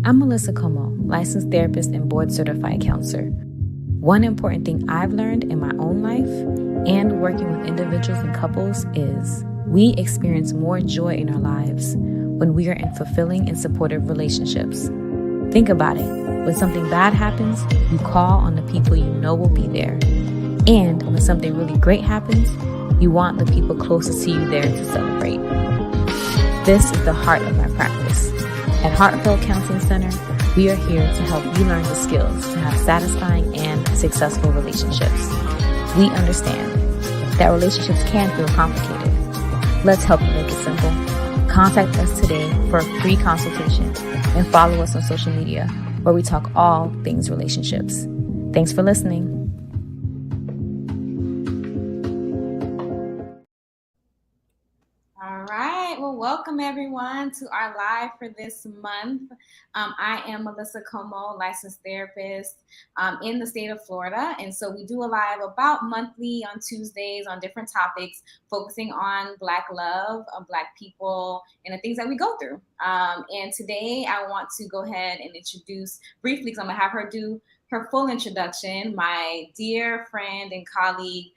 I'm Melissa Como, licensed therapist and board-certified counselor. One important thing I've learned in my own life and working with individuals and couples is we experience more joy in our lives when we are in fulfilling and supportive relationships. Think about it. When something bad happens, you call on the people you know will be there. And when something really great happens, you want the people closest to you there to celebrate. This is the heart of my practice. At Heartfelt Counseling Center, we are here to help you learn the skills to have satisfying and successful relationships. We understand that relationships can feel complicated. Let's help you make it simple. Contact us today for a free consultation and follow us on social media where we talk all things relationships. Thanks for listening. All right. Well, welcome everyone to our live for this month. I am Melissa Como, licensed therapist in the state of Florida. And so we do a live about monthly on Tuesdays on different topics, focusing on Black love, Black people, and the things that we go through. And today I want to go ahead and introduce briefly, because I'm going to have her do her full introduction, my dear friend and colleague,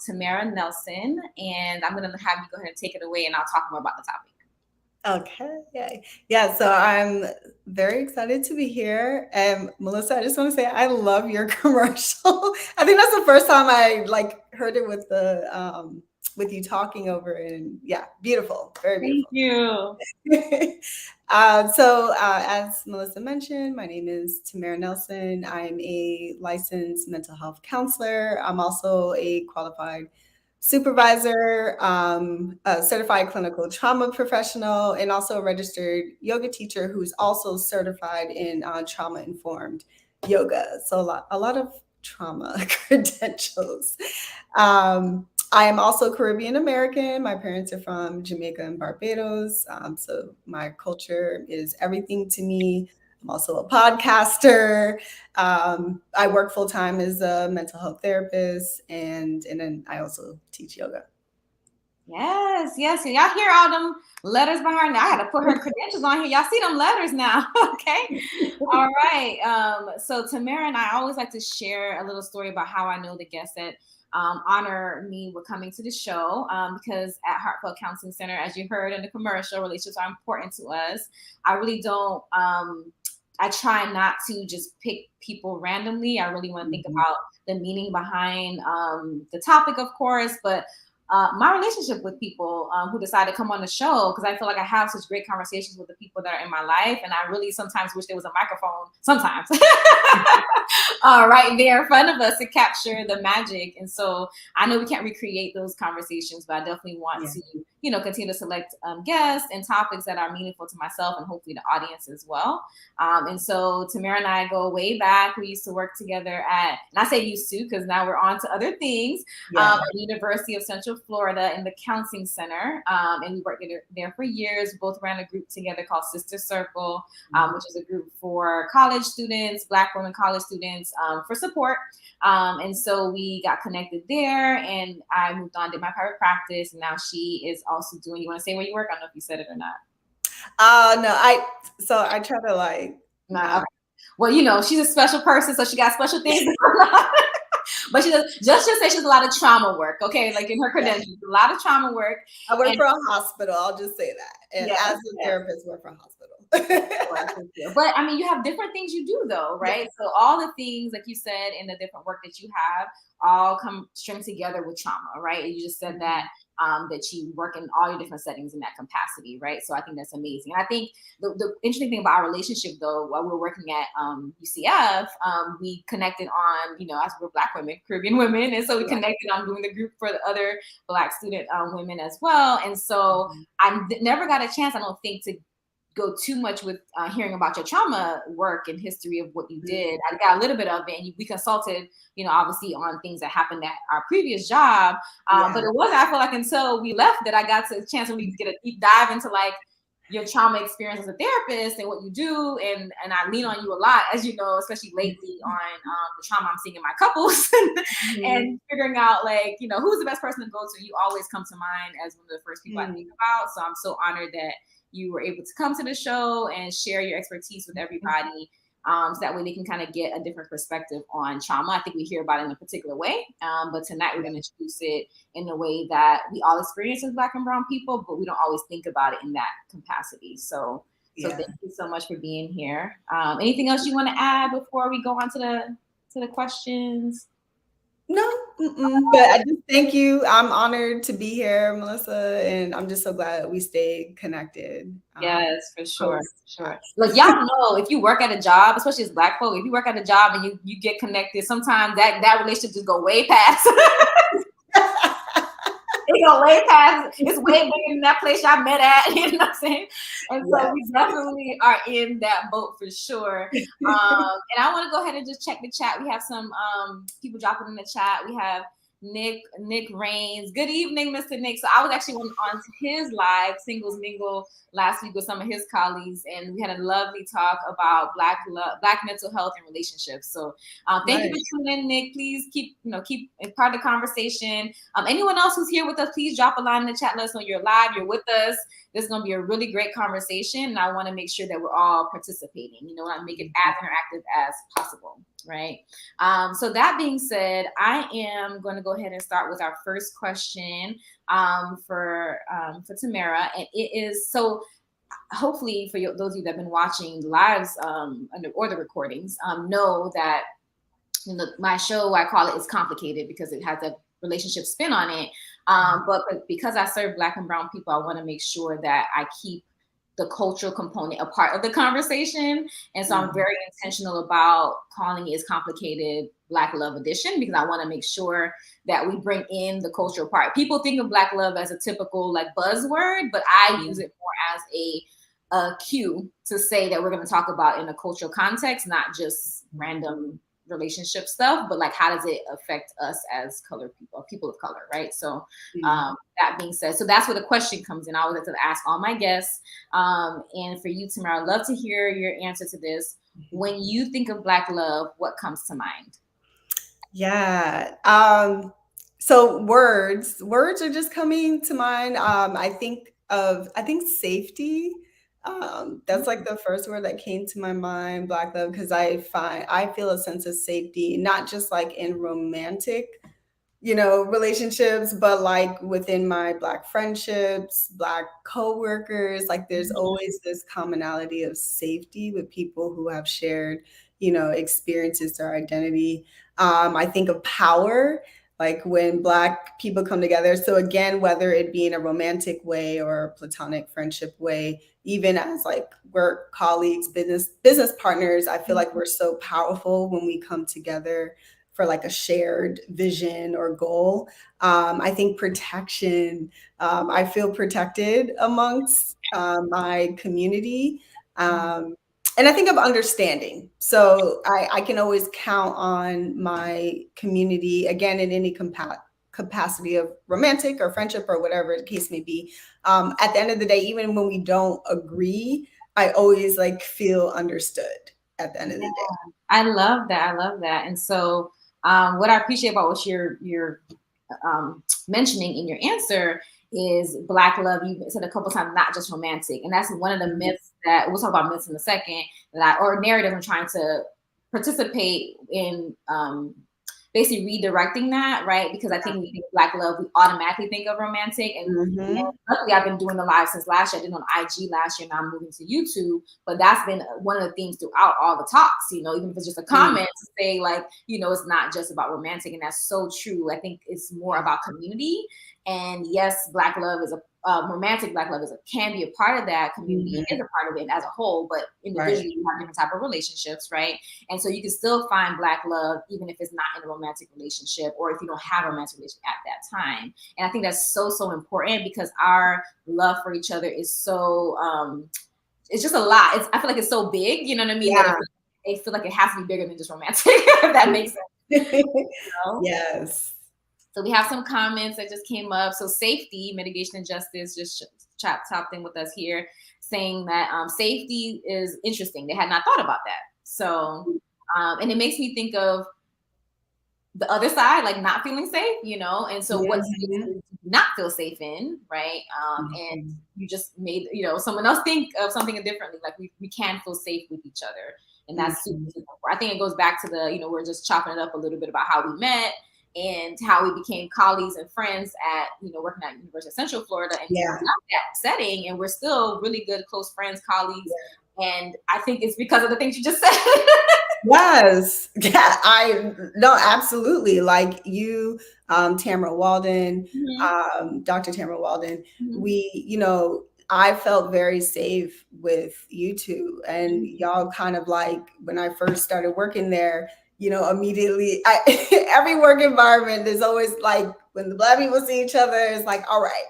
Tamara Nelson, and I'm going to have you go ahead and take it away, and I'll talk more about the topic. Okay. Yeah. So I'm very excited to be here. And Melissa, I just want to say I love your commercial. I think that's the first time I heard it with the with you talking over it. And yeah, beautiful. Very beautiful. Thank you. As Melissa mentioned, my name is Tamara Nelson. I'm a licensed mental health counselor. I'm also a qualified supervisor, a certified clinical trauma professional, and also a registered yoga teacher who's also certified in trauma-informed yoga. So a lot of trauma credentials. I am also Caribbean American. My parents are from Jamaica and Barbados. So my culture is everything to me. I'm also a podcaster. I work full time as a mental health therapist, and then I also teach yoga. Yes. So y'all hear all them letters behind her now. I had to put her credentials on here. Y'all see them letters now. Okay. All right. So Tamara and I always like to share a little story about how I know the guests that honor me with coming to the show, because at Heartfelt Counseling Center, as you heard in the commercial, relationships are important to us. I really don't, I try not to just pick people randomly. I really want to think about the meaning behind the topic, of course, but my relationship with people who decide to come on the show, because I feel like I have such great conversations with the people that are in my life, and I really sometimes wish there was a microphone, sometimes, right there in front of us to capture the magic. And so I know we can't recreate those conversations, but I definitely want to, continue to select guests and topics that are meaningful to myself and hopefully the audience as well. And so Tamara and I go way back. We used to work together and I say used to because now we're on to other things, at the University of Central Florida in the Counseling Center. And we worked there for years. We both ran a group together called Sister Circle, which is a group for college students, Black women college students, for support. And so we got connected there, and I moved on, did my private practice, and now she is also doing, you want to say where you work? I don't know if you said it or not. No, I try to Nah. Well, she's a special person, so she got special things. But she does just say she does a lot of trauma work, okay? Like in her credentials, a lot of trauma work. I work for a hospital, I'll just say that. And as a therapist, work for a hospital. But I mean, you have different things you do though, right? So all the things, like you said, in the different work that you have all come string together with trauma, right? You just said that you work in all your different settings in that capacity, right? So I think that's amazing. And I think the interesting thing about our relationship, though, while we were working at UCF, we connected on, as we're Black women, Caribbean women, and so we connected on doing the group for the other Black student women as well. And so I never got a chance, I don't think, to go too much with hearing about your trauma work and history of what you did. I got a little bit of it, and we consulted, obviously on things that happened at our previous job. But it wasn't, I feel like, until we left that I got to a chance when we get a deep dive into your trauma experience as a therapist and what you do, and I lean on you a lot, as you know, especially lately on the trauma I'm seeing in my couples and figuring out like, you know, who's the best person to go to. You always come to mind as one of the first people I think about. So I'm so honored that you were able to come to the show and share your expertise with everybody. So that way they can kind of get a different perspective on trauma. I think we hear about it in a particular way, but tonight we're going to introduce it in a way that we all experience as Black and brown people, but we don't always think about it in that capacity. So thank you so much for being here. Anything else you want to add before we go on to the questions? No, but I just thank you. I'm honored to be here, Melissa, and I'm just so glad that we stayed connected. Yes, for sure. Look, y'all know if you work at a job, especially as Black folk, if you work at a job and you get connected, sometimes that relationship just go way past. It go way past. It's way bigger than that place y'all met at. You know what I'm saying? And so we definitely are in that boat for sure. And I want to go ahead and just check the chat. We have some people dropping in the chat. We have Nick Rains. Good evening, Mr. Nick. So I was actually on his live Singles Mingle last week with some of his colleagues, and we had a lovely talk about Black mental health and relationships. So thank you for tuning in, Nick. Please keep part of the conversation. Anyone else who's here with us, please drop a line in the chat. Let us know you're live, you're with us. This is going to be a really great conversation, and I want to make sure that we're all participating. You know, I make it as interactive as possible, right? So that being said, I am going to go ahead and start with our first question for Tamara, and it is so. Hopefully, for those of you that have been watching the lives or the recordings, know that my show, I call it "It's Complicated" because it has a relationship spin on it. But because I serve Black and brown people, I want to make sure that I keep the cultural component a part of the conversation. And so I'm very intentional about calling it "It's Complicated Black Love Edition" because I want to make sure that we bring in the cultural part. People think of Black love as a typical like buzzword, but I use it more as a cue to say that we're going to talk about in a cultural context, not just random relationship stuff, but like how does it affect us as colored people of color, right? So that being said, so that's where the question comes in. I always like to ask all my guests, and for you, Tamara, I'd love to hear your answer to this. When you think of Black love, what comes to mind? Yeah. So words are just coming to mind. I think safety. That's like the first word that came to my mind, Black love, because I feel a sense of safety, not just like in romantic, relationships, but like within my Black friendships, Black coworkers, like there's always this commonality of safety with people who have shared, experiences or identity. I think of power, like when Black people come together. So again, whether it be in a romantic way or a platonic friendship way, even as like work colleagues, business partners, I feel like we're so powerful when we come together for like a shared vision or goal. I think protection, I feel protected amongst my community. And I think of understanding. So I can always count on my community, again, in any capacity of romantic or friendship or whatever the case may be. At the end of the day, even when we don't agree, I always like feel understood at the end of the day. I love that. And so what I appreciate about what you're mentioning in your answer is Black love. You said a couple of times, not just romantic. And that's one of the myths that we'll talk about myths in a second, or narrative I'm trying to participate in basically redirecting that, right? Because I think when we think of Black love, we automatically think of romantic. And luckily, I've been doing the live since last year. I did on IG last year, now I'm moving to YouTube. But that's been one of the themes throughout all the talks, even if it's just a comment to say like, it's not just about romantic. And that's so true. I think it's more about community. And yes, Black love is romantic Black love can be a part of that community and is a part of it as a whole, but individually you have different type of relationships, right? And so you can still find Black love even if it's not in a romantic relationship or if you don't have a romantic relationship at that time. And I think that's so important because our love for each other is so it's just a lot. I feel like it's so big, you know what I mean? Yeah. I feel like it has to be bigger than just romantic, if that makes sense. Yes. So we have some comments that just came up. So Safety, Mitigation and Justice just chopped in with us here, saying that safety is interesting. They had not thought about that. So, and it makes me think of the other side, like not feeling safe, and so what you not feel safe in, right? And you just made, someone else think of something differently. Like we can feel safe with each other. And that's super, super important. I think it goes back to the, we're just chopping it up a little bit about how we met and how we became colleagues and friends at, working at University of Central Florida and that setting. And we're still really good, close friends, colleagues. Yeah. And I think it's because of the things you just said. Yes. Yeah, absolutely. Like you, Tamara Walden, Dr. Tamara Walden, I felt very safe with you two, and y'all kind of like, when I first started working there, immediately, every work environment is always like, when the Black people see each other, it's like, all right,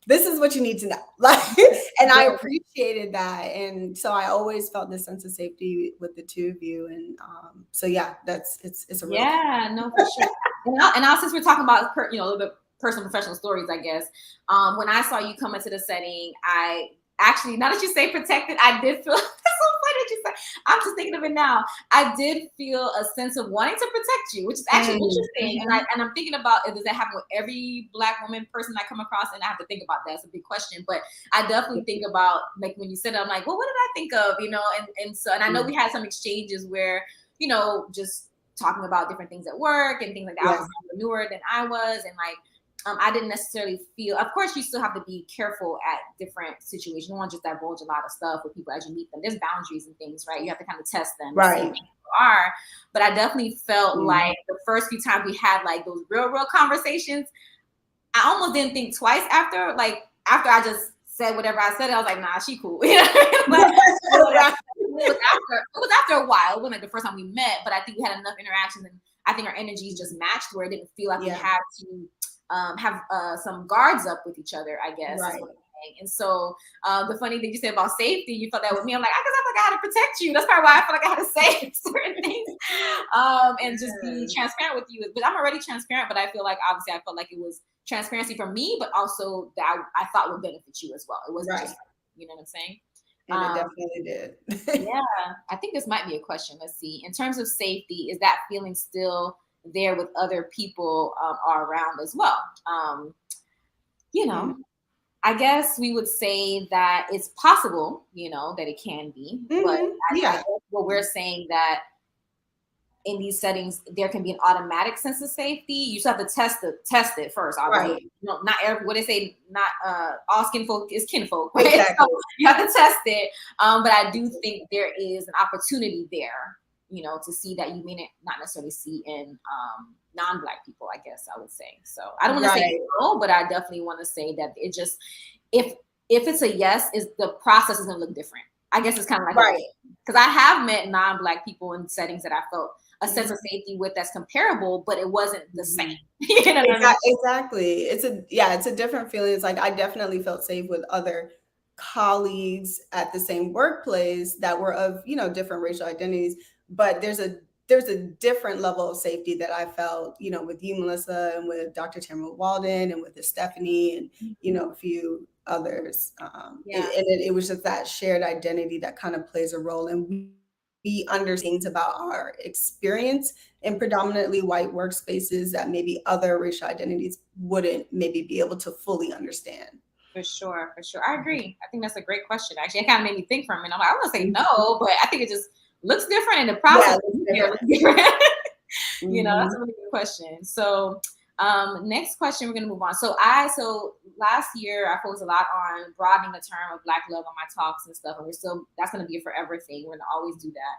this is what you need to know. And I appreciated that. And so I always felt this sense of safety with the two of you. And so, yeah, it's a real thing. No, for sure. and now, since we're talking about, a little bit personal, professional stories, I guess, when I saw you come into the setting, I actually, now that you say protected, I did feel, that's so funny that you say, I'm just thinking of it now. I did feel a sense of wanting to protect you, which is actually interesting. And I'm thinking about, does that happen with every Black woman person I come across? And I have to think about that. It's a big question, but I definitely think about, like, when you said it, I'm like, well, what did I think of, and I know we had some exchanges where, just talking about different things at work and things like that. I was newer than I was, and like, I didn't necessarily feel, of course, you still have to be careful at different situations. You don't want to just divulge a lot of stuff with people as you meet them. There's boundaries and things, right? You have to kind of test them. Right. Are. But I definitely felt like the first few times we had like those real conversations, I almost didn't think twice after I just said whatever I said, I was like, nah, she cool. It was after a while. It wasn't like the first time we met, but I think we had enough interactions, and I think our energies just matched where it didn't feel like we had to have some guards up with each other, I guess. Right. And so the funny thing you said about safety, you felt that with me. I'm like, I feel like I had to protect you. That's probably why I feel like I had to say certain things and just be transparent with you. But I'm already transparent, but I feel like obviously I felt like it was transparency for me, but also that I thought would benefit you as well. It wasn't just, you know what I'm saying? And it definitely did. Yeah, I think this might be a question. Let's see. In terms of safety, is that feeling still there with other people are around as well? I guess we would say that it's possible, that it can be. But I guess what we're saying that in these settings, there can be an automatic sense of safety. You just have to test it first. Obviously. Right. Not every, what they say, not all skin folk is kinfolk. Right? Exactly. So you have to test it. But I do think there is an opportunity there, to see that you may not necessarily see in non-Black people, I guess I would say. So I don't want to say no, but I definitely want to say that it just, if it's a yes, is the process is going to look different. I guess it's kind of like, because I have met non-Black people in settings that I felt a sense of safety with that's comparable, but it wasn't the same. Exactly. It's a different feeling. It's like, I definitely felt safe with other colleagues at the same workplace that were of, different racial identities, but there's a different level of safety that I felt, with you, Melissa, and with Dr. Tamara Walden, and with Stephanie, and, a few others. And it was just that shared identity that kind of plays a role. And we understand about our experience in predominantly white workspaces that maybe other racial identities wouldn't maybe be able to fully understand. For sure. I agree. I think that's a great question. Actually, it kind of made me think from it. I'm like, I want to say no, but I think it just looks different in the process. Looks different. That's a really good question. So next question, we're going to move on. So last year I focused a lot on broadening the term of Black love on my talks and stuff. And that's going to be a forever thing. We're going to always do that.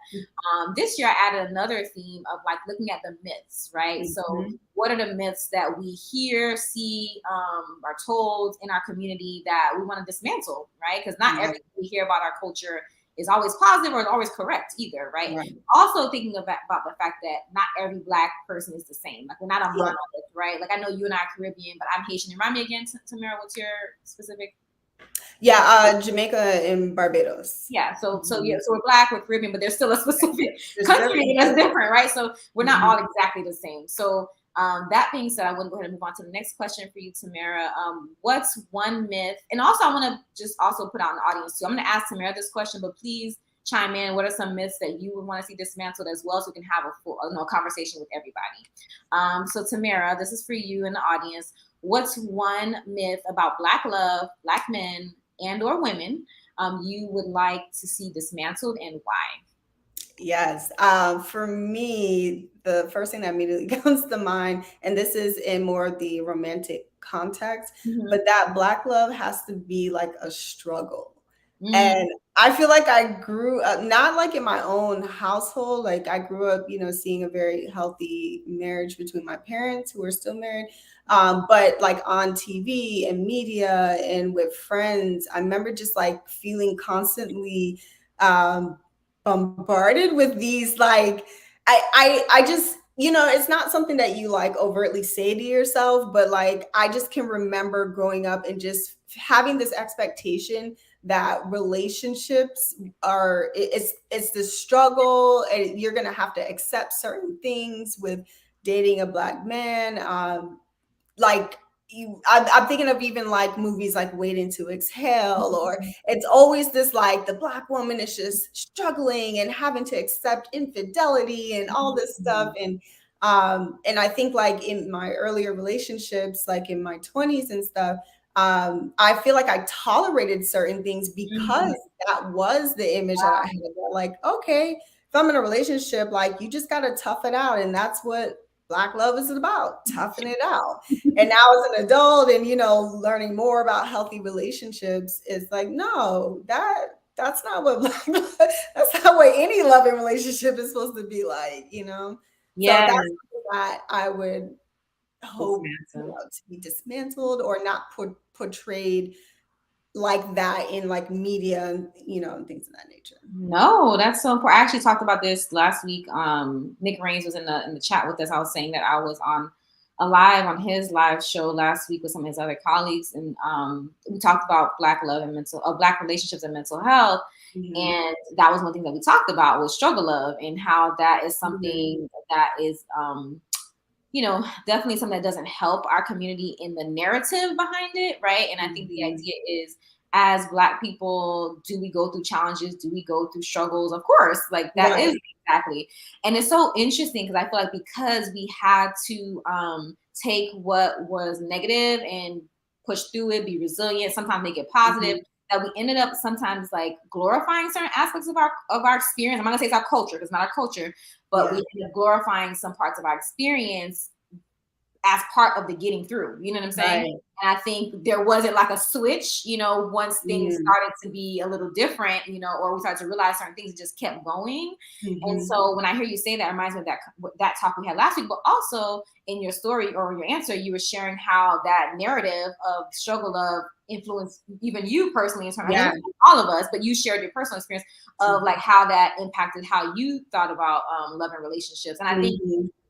This year I added another theme of like looking at the myths, right? So what are the myths that we hear, see, are told in our community that we want to dismantle, right? Because not everything we hear about our culture is always positive or is always correct either, right? Also thinking about the fact that not every Black person is the same. Like, we're not a monolith, right? Like, I know you and I are Caribbean, but I'm Haitian. Remind me again, Tamara, what's your specific? Jamaica and Barbados. So we're Black, we're Caribbean, but there's still a specific country that's different, right? So we're not all exactly the same. So That being said, I want to go ahead and move on to the next question for you, Tamara. What's one myth? And also, I want to just also put out in the audience too. I'm going to ask Tamara this question, but please chime in. What are some myths that you would want to see dismantled as well, so we can have a full conversation with everybody? So Tamara, this is for you in the audience. What's one myth about Black love, Black men, and/or women you would like to see dismantled, and why? Yes. For me, the first thing that immediately comes to mind, and this is in more of the romantic context, but that Black love has to be like a struggle. And I feel like I grew up, not like in my own household, like I grew up, seeing a very healthy marriage between my parents who are still married. But like on TV and media and with friends, I remember just like feeling constantly bombarded with these like I just it's not something that you like overtly say to yourself, but like I just can remember growing up and just having this expectation that relationships are it's the struggle, and you're gonna have to accept certain things with dating a Black man. Like I'm thinking of even like movies like Waiting to Exhale, or it's always this like the Black woman is just struggling and having to accept infidelity and all this stuff. And I think like in my earlier relationships, like in my 20s and stuff, I feel like I tolerated certain things because that was the image that I had. Like, okay, if I'm in a relationship, like you just gotta tough it out, and that's what Black love is about, toughing it out. And now as an adult and, learning more about healthy relationships, it's like, no, that's not what Black love, that's not what any loving relationship is supposed to be like, So that's something that I would hope to be dismantled or not portrayed like that in like media and and things of that nature. No, that's so important. I actually talked about this last week. Nick Rains was in the chat with us. I was saying that I was on his live show last week with some of his other colleagues, and we talked about Black love and Black relationships and mental health. And that was one thing that we talked about was struggle love, and how that is something that is definitely something that doesn't help our community in the narrative behind it, right? And I think the idea is, as Black people, do we go through challenges? Do we go through struggles? Of course, like that is exactly. And it's so interesting because I feel like because we had to take what was negative and push through it, be resilient, sometimes make it positive, that we ended up sometimes like glorifying certain aspects of our experience. I'm not gonna say it's our culture, because it's not our culture, but we ended up glorifying some parts of our experience as part of the getting through, you know what I'm saying? Right. And I think there wasn't like a switch, once things started to be a little different, or we started to realize certain things, just kept going. And so when I hear you say that, it reminds me of that talk we had last week, but also in your story or your answer, you were sharing how that narrative of struggle of influenced even you personally in terms of all of us, but you shared your personal experience of like how that impacted how you thought about love and relationships. And I think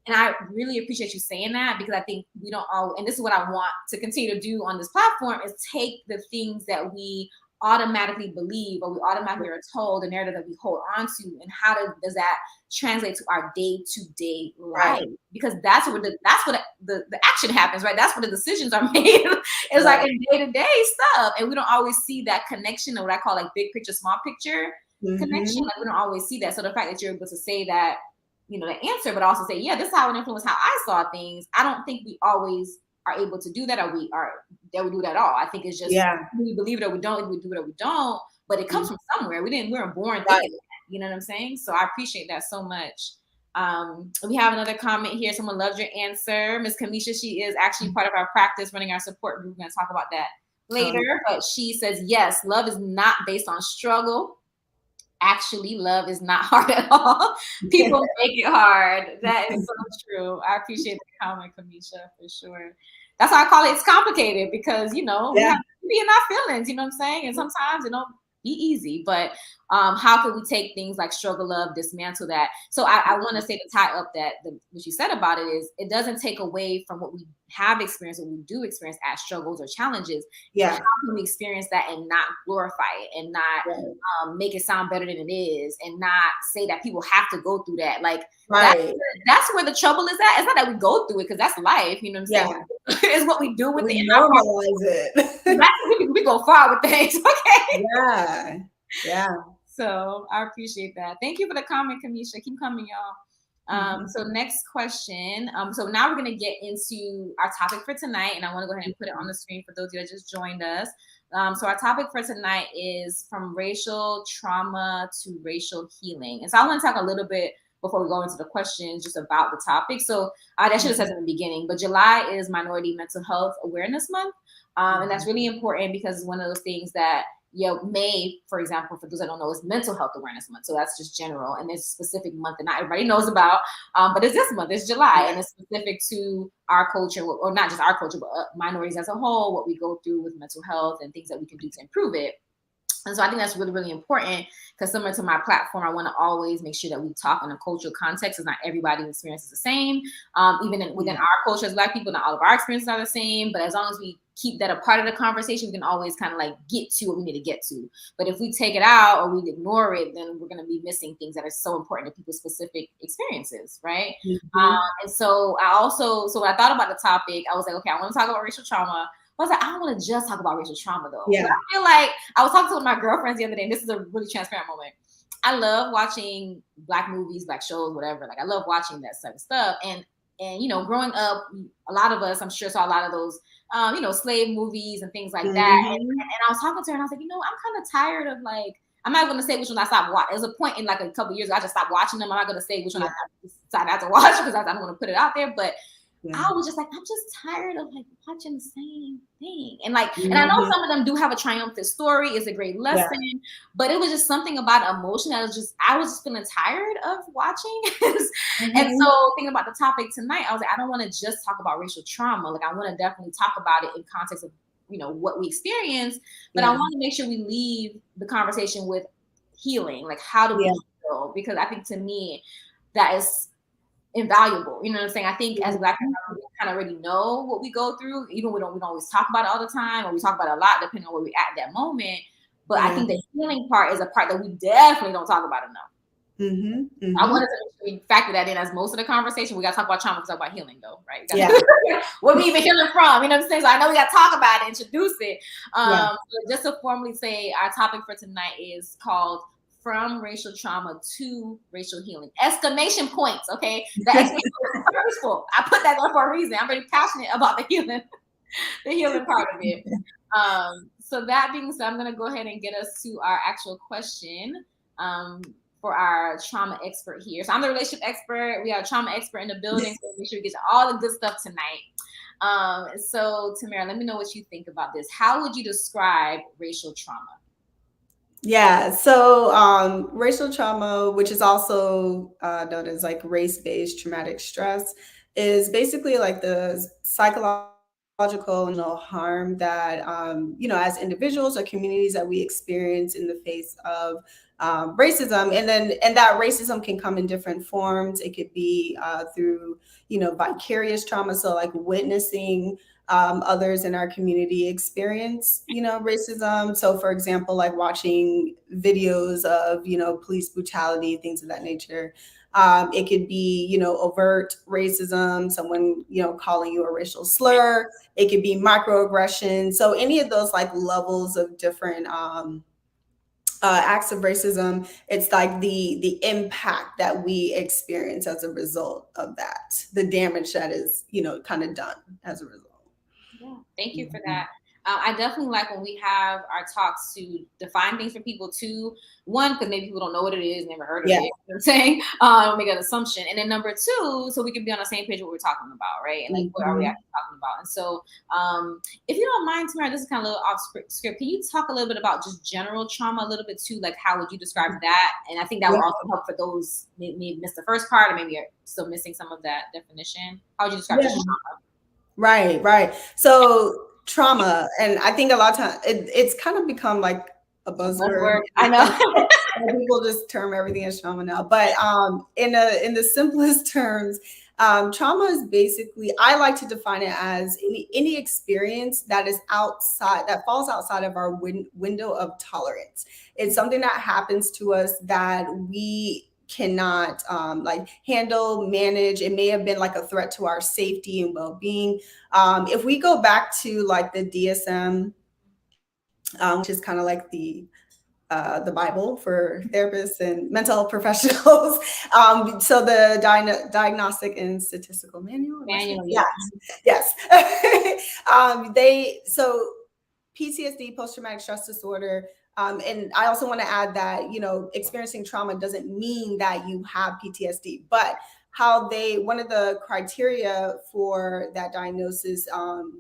and I really appreciate you saying that, because I think we don't all, and this is what I want to continue to do on this platform, is take the things that we automatically believe or we automatically are told, the narrative that we hold on to, and how does that translate to our day-to-day life? Because that's where the action happens, right? That's where the decisions are made. It's like in day-to-day stuff. And we don't always see that connection, or what I call like big picture, small picture connection. Like we don't always see that. So the fact that you're able to say that, the answer, but also say, yeah, this is how it influenced how I saw things. I don't think we always are able to do that, or we do that at all. I think it's just we believe it or we don't, we do it or we don't, but it comes from somewhere. We weren't born thinking that, you know what I'm saying? So I appreciate that so much. We have another comment here. Someone loves your answer. Miss Kamisha, she is actually part of our practice running our support group. We're going to talk about that later, but she says, yes, love is not based on struggle. Actually, love is not hard at all. People make it hard. That is so true. I appreciate the comment, Kamisha, for sure. That's why I call it, it's complicated, because, we have to be in our feelings, you know what I'm saying? And sometimes, be easy, but how can we take things like struggle love, dismantle that? So I want to say to tie up that what you said about it is it doesn't take away from what we have experienced, what we do experience as struggles or challenges. But how can we experience that and not glorify it and not make it sound better than it is and not say that people have to go through that? Like that's where the trouble is at. It's not that we go through it because that's life, you know what I'm saying? It's what we do with it. Normalize it. we go far with things. Okay. Yeah. So I appreciate that. Thank you for the comment, Kamisha. Keep coming, y'all. So next question. So now we're gonna get into our topic for tonight, and I want to go ahead and put it on the screen for those of you that just joined us. So our topic for tonight is from racial trauma to racial healing. And so I want to talk a little bit before we go into the questions just about the topic. So I should have said in the beginning, but July is Minority Mental Health Awareness Month. And that's really important because it's one of those things that May, for example, for those that don't know, is Mental Health Awareness Month. So that's just general, and there's a specific month that not everybody knows about. But it's this month, it's July, and it's specific to our culture, or not just our culture, but minorities as a whole, what we go through with mental health and things that we can do to improve it. And so I think that's really, really important because similar to my platform, I want to always make sure that we talk in a cultural context because not everybody's experience is the same. Even within our culture as Black people, not all of our experiences are the same. But as long as we keep that a part of the conversation, we can always kind of like get to what we need to get to. But if we take it out or we ignore it, then we're going to be missing things that are so important to people's specific experiences, right? And so when I thought about the topic, I was like, okay, I want to talk about racial trauma. I was like, I don't want to just talk about racial trauma though. I feel like I was talking to one of my girlfriends the other day, and this is a really transparent moment. I love watching Black movies, Black shows, whatever. Like I love watching that type of stuff. And growing up, a lot of us, I'm sure, saw a lot of those, slave movies and things like that. And I was talking to her, and I was like, I'm kind of tired of like, I'm not going to say which one I stopped watching. There's a point in like a couple years ago, I just stopped watching them. I'm not going to say which one I decided not to watch because I don't want to put it out there. But I was just like, I'm just tired of like watching the same thing. And like, and I know some of them do have a triumphant story, it's a great lesson, but it was just something about emotion that I was just feeling tired of watching. And so thinking about the topic tonight, I was like, I don't want to just talk about racial trauma. Like I want to definitely talk about it in context of, what we experience, but I want to make sure we leave the conversation with healing. Like how do we heal? Because I think to me, that is invaluable. You know what I'm saying? I think as Black people, we kind of already know what we go through, even we don't always talk about it all the time, or we talk about it a lot depending on where we're at that moment. But I think the healing part is a part that we definitely don't talk about enough. I wanted to make sure we factor that in as most of the conversation. We got to talk about trauma, we talk about healing though, right? Where we even healing from, you know what I'm saying? So I know we got to talk about it, introduce it. So just to formally say, our topic for tonight is called From Racial Trauma to Racial Healing. Exclamation points, okay? That exclamation is purposeful. I put that there for a reason. I'm very passionate about the healing part of it. So that being said, I'm going to go ahead and get us to our actual question for our trauma expert here. So I'm the relationship expert. We have a trauma expert in the building, so make sure we get to all the good stuff tonight. So Tamara, let me know what you think about this. How would you describe racial trauma? Yeah, so racial trauma, which is also known as like race-based traumatic stress, is basically like the psychological harm that, as individuals or communities that we experience in the face of racism. And that racism can come in different forms. It could be through, vicarious trauma. So like witnessing others in our community experience, racism. So for example, like watching videos of, police brutality, things of that nature. It could be, overt racism, someone, calling you a racial slur. It could be microaggression. So any of those like levels of different acts of racism, it's like the impact that we experience as a result of that, the damage that is, kind of done as a result. Yeah, thank you for that. I definitely like when we have our talks to define things for people too. One, because maybe people don't know what it is, never heard of it. You know what I'm saying? Don't make an assumption. And then number two, so we can be on the same page of what we're talking about, right? And like, what are we actually talking about? And so, if you don't mind, Tamara, this is kind of a little off script. Can you talk a little bit about just general trauma a little bit too? Like, how would you describe that? And I think that will also help for those maybe missed the first part, or maybe are still missing some of that definition. How would you describe just trauma? Right. So trauma, and I think a lot of times it's kind of become like a buzzword. I know. People just term everything as trauma now, but in the simplest terms, trauma is basically, I like to define it as any experience that is outside, that falls outside of our window of tolerance. It's something that happens to us that we cannot like handle, manage. It may have been like a threat to our safety and well-being. If we go back to like the DSM, which is kind of like the Bible for therapists and mental health professionals. So the Diagnostic and Statistical Manual. Yeah. Yes. So PTSD, post-traumatic stress disorder. And I also want to add that, experiencing trauma doesn't mean that you have PTSD, but one of the criteria for that diagnosis,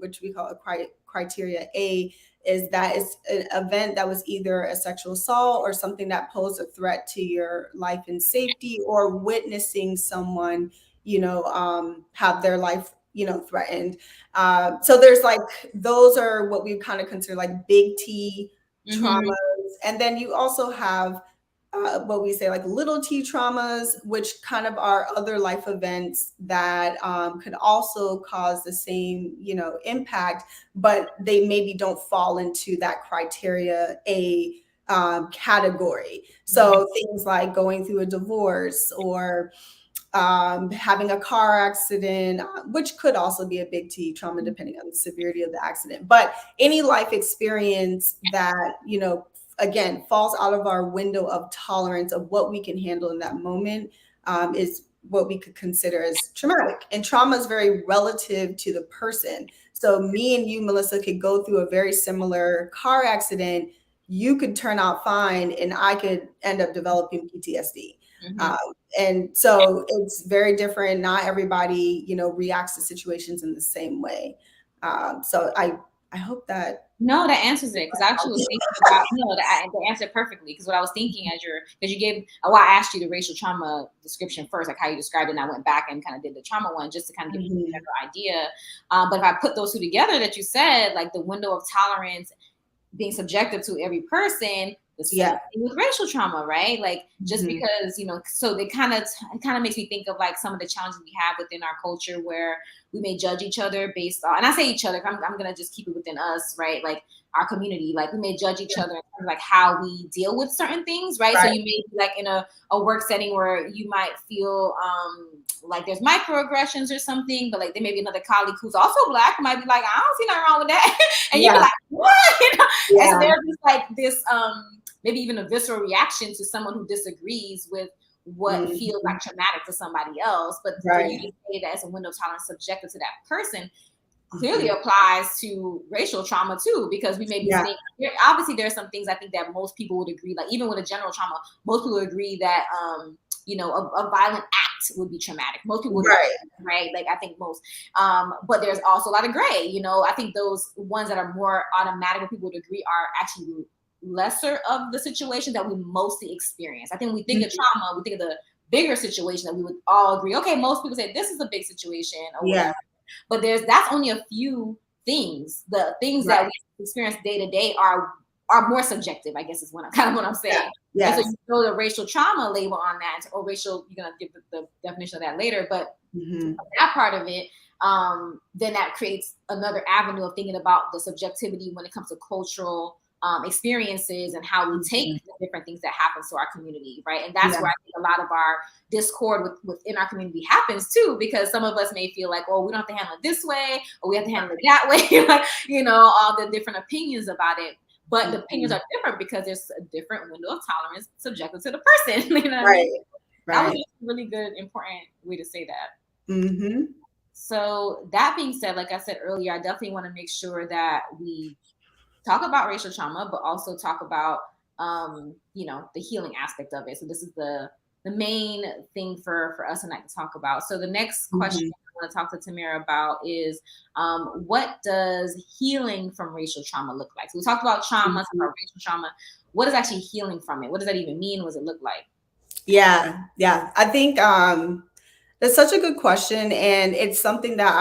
which we call a criteria A, is that it's an event that was either a sexual assault or something that posed a threat to your life and safety, or witnessing someone, have their life, threatened. So there's like, those are what we kind of consider like big T traumas. And then you also have what we say like little T traumas, which kind of are other life events that could also cause the same, impact, but they maybe don't fall into that criteria A category. So things like going through a divorce or having a car accident, which could also be a big T trauma depending on the severity of the accident. But any life experience that, again, falls out of our window of tolerance of what we can handle in that moment is what we could consider as traumatic. And trauma is very relative to the person. So me and you, Melissa, could go through a very similar car accident. You could turn out fine, and I could end up developing PTSD. And so it's very different. Not everybody, reacts to situations in the same way. So I hope that. No, that answers it, because I actually was thinking about that answered perfectly. Because what I was thinking because you gave, I asked you the racial trauma description first, like how you described it, and I went back and kind of did the trauma one just to kind of give you a better idea. But if I put those two together that you said, like the window of tolerance being subjective to every person, the same thing with racial trauma, right? Like just because, so it kind of makes me think of like some of the challenges we have within our culture where we may judge each other based on, and I say each other, I'm going to just keep it within us, right? Like our community, like we may judge each other in terms of like how we deal with certain things, right? So you may be like in a work setting where you might feel like there's microaggressions or something, but like there may be another colleague who's also Black who might be like, I don't see nothing wrong with that. And you're like, what? And so there's just like this, maybe even a visceral reaction to someone who disagrees with what feels like traumatic to somebody else. But for you to say that as a window of tolerance subjective to that person clearly applies to racial trauma too, because we may be saying, obviously there's some things I think that most people would agree, like even with a general trauma, most people would agree that, a violent act would be traumatic. Most people would agree, right? Like I think most, but there's also a lot of gray, I think those ones that are more automatic, where people would agree are actually lesser of the situation that we mostly experience. I think when we think of trauma, we think of the bigger situation that we would all agree, okay, most people say this is a big situation or whatever. But that's only a few things. The things that we experience day to day are more subjective, I guess is what I'm saying. And so you throw the racial trauma label on that, or racial, you're gonna give the definition of that later, but that part of it, then that creates another avenue of thinking about the subjectivity when it comes to cultural experiences and how we take the different things that happen to our community, right? And that's where I think a lot of our discord within our community happens too, because some of us may feel like, oh, we don't have to handle it this way, or we have to handle it that way, like, all the different opinions about it. But the opinions are different because there's a different window of tolerance subjected to the person. You know what I mean? That was a really good, important way to say that. So that being said, like I said earlier, I definitely want to make sure that we talk about racial trauma, but also talk about, the healing aspect of it. So this is the main thing for us tonight to talk about. So the next question I want to talk to Tamara about is, what does healing from racial trauma look like? So we talked about trauma, about racial trauma. What is actually healing from it? What does that even mean? What does it look like? Yeah. I think that's such a good question. And it's something that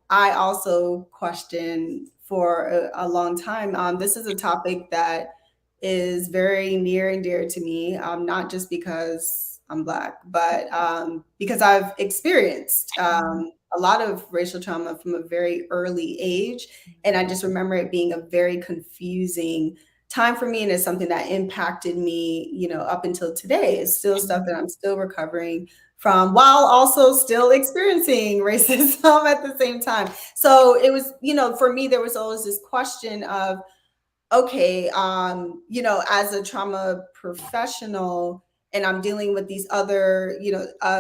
I also question for a long time. This is a topic that is very near and dear to me, not just because I'm Black, but because I've experienced a lot of racial trauma from a very early age. And I just remember it being a very confusing time for me. And it's something that impacted me, up until today. It's still stuff that I'm still recovering from, while also still experiencing racism at the same time. So it was, for me, there was always this question of, okay, as a trauma professional, and I'm dealing with these other,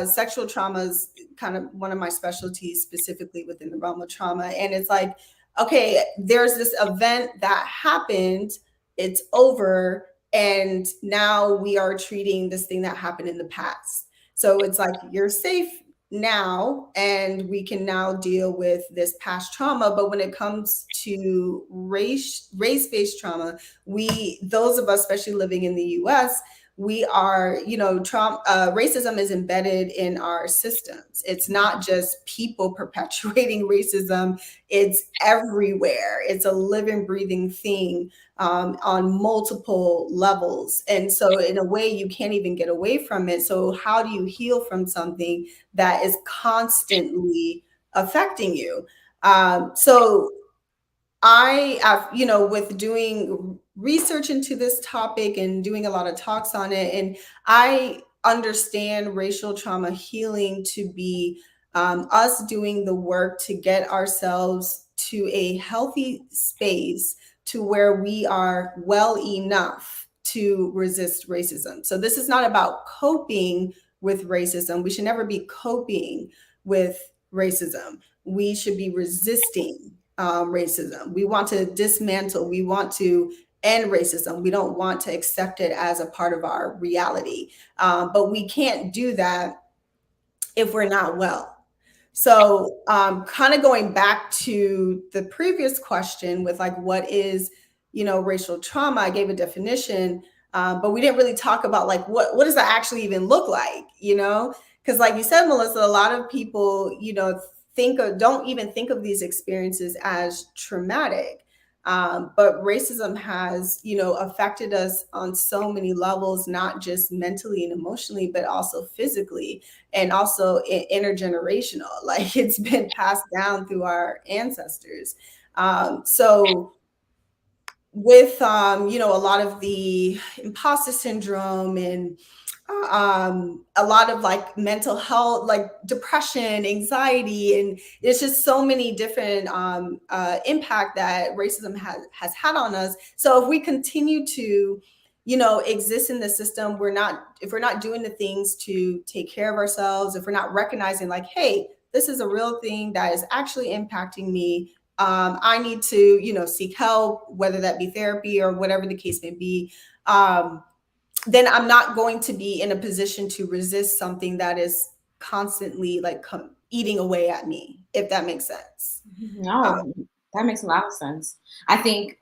sexual traumas, kind of one of my specialties specifically within the realm of trauma. And it's like, okay, there's this event that happened, it's over, and now we are treating this thing that happened in the past. So it's like, you're safe now, and we can now deal with this past trauma. But when it comes to race-based trauma, those of us, especially living in the US, we are, racism is embedded in our systems. It's not just people perpetuating racism, it's everywhere. It's a living, breathing thing on multiple levels. And so in a way, you can't even get away from it. So how do you heal from something that is constantly affecting you? So with doing research into this topic and doing a lot of talks on it, and I understand racial trauma healing to be us doing the work to get ourselves to a healthy space to where we are well enough to resist racism. So this is not about coping with racism. We should never be coping with racism. We should be resisting racism. We want to dismantle, we want to end racism. We don't want to accept it as a part of our reality. But we can't do that if we're not well. So kind of going back to the previous question with like, what is, racial trauma? I gave a definition, but we didn't really talk about like, what does that actually even look like, Because like you said, Melissa, a lot of people, don't even think of these experiences as traumatic. But racism has, affected us on so many levels, not just mentally and emotionally, but also physically and also intergenerational. Like it's been passed down through our ancestors. So with, a lot of the imposter syndrome and a lot of like mental health, like depression, anxiety, and there's just so many different impact that racism has had on us. So if we continue to, exist in the system, if we're not doing the things to take care of ourselves, if we're not recognizing like, hey, this is a real thing that is actually impacting me. I need to, seek help, whether that be therapy or whatever the case may be. Then I'm not going to be in a position to resist something that is constantly like eating away at me, if that makes sense. No, that makes a lot of sense. I think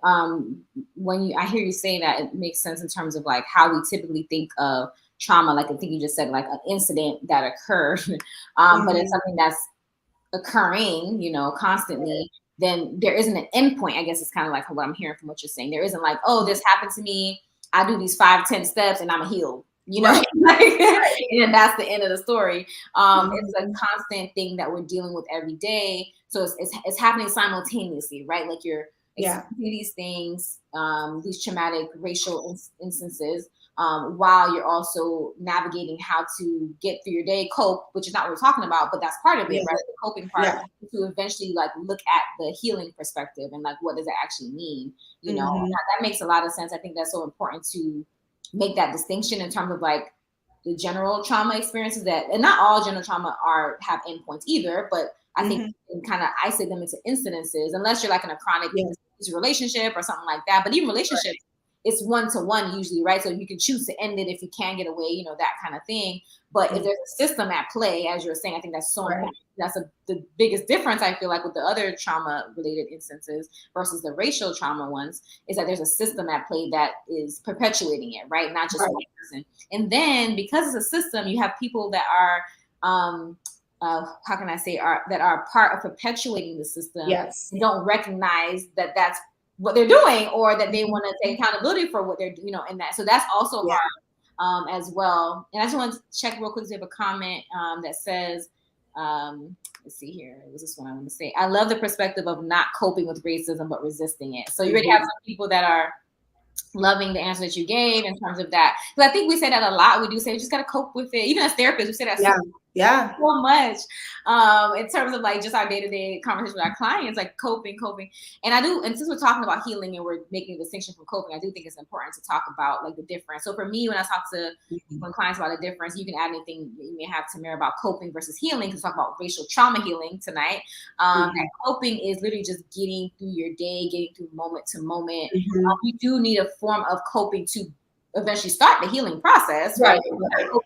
when I hear you saying that, it makes sense in terms of like how we typically think of trauma. Like I think you just said, like an incident that occurred, but it's something that's occurring, constantly. Then there isn't an endpoint. I guess it's kind of like what I'm hearing from what you're saying. There isn't like, oh, this happened to me, I do these 5-10 steps and I'm healed, right. And that's the end of the story. It's a constant thing that we're dealing with every day. So it's happening simultaneously, right? Like you're experiencing these things, these traumatic racial instances, while you're also navigating how to get through your day, cope, which is not what we're talking about, but that's part of it, right? The coping part, to eventually like look at the healing perspective and like, what does it actually mean? That makes a lot of sense. I think that's so important to make that distinction in terms of like the general trauma experiences and not all general trauma have endpoints either, but I think you can kind of isolate them into incidences, unless you're like in a chronic relationship or something like that. But even relationships, it's one-to-one usually, right? So you can choose to end it if you can get away, that kind of thing. But if there's a system at play, as you're saying, I think that's so important. That's the biggest difference, I feel like, with the other trauma-related instances versus the racial trauma ones, is that there's a system at play that is perpetuating it, right? Not just one person. And then because it's a system, you have people that are, that are part of perpetuating the system. Yes. Don't recognize that that's what they're doing, or that they want to take accountability for what they're, in that. So that's also hard as well. And I just want to check real quick. We have a comment that says, let's see here. It was this one I want to say. I love the perspective of not coping with racism, but resisting it. So you already have some people that are loving the answer that you gave in terms of that. Because I think we say that a lot. We do say, you just got to cope with it. Even as therapists, we say that so much in terms of like just our day-to-day conversation with our clients, like coping. And I do, and since we're talking about healing and we're making a distinction from coping, I do think it's important to talk about like the difference. So for me, when I talk to people and clients about the difference, you can add anything you may have, Tamara, about coping versus healing, because talk about racial trauma healing tonight. And coping is literally just getting through your day, getting through moment to moment. You do need a form of coping to eventually start the healing process, right?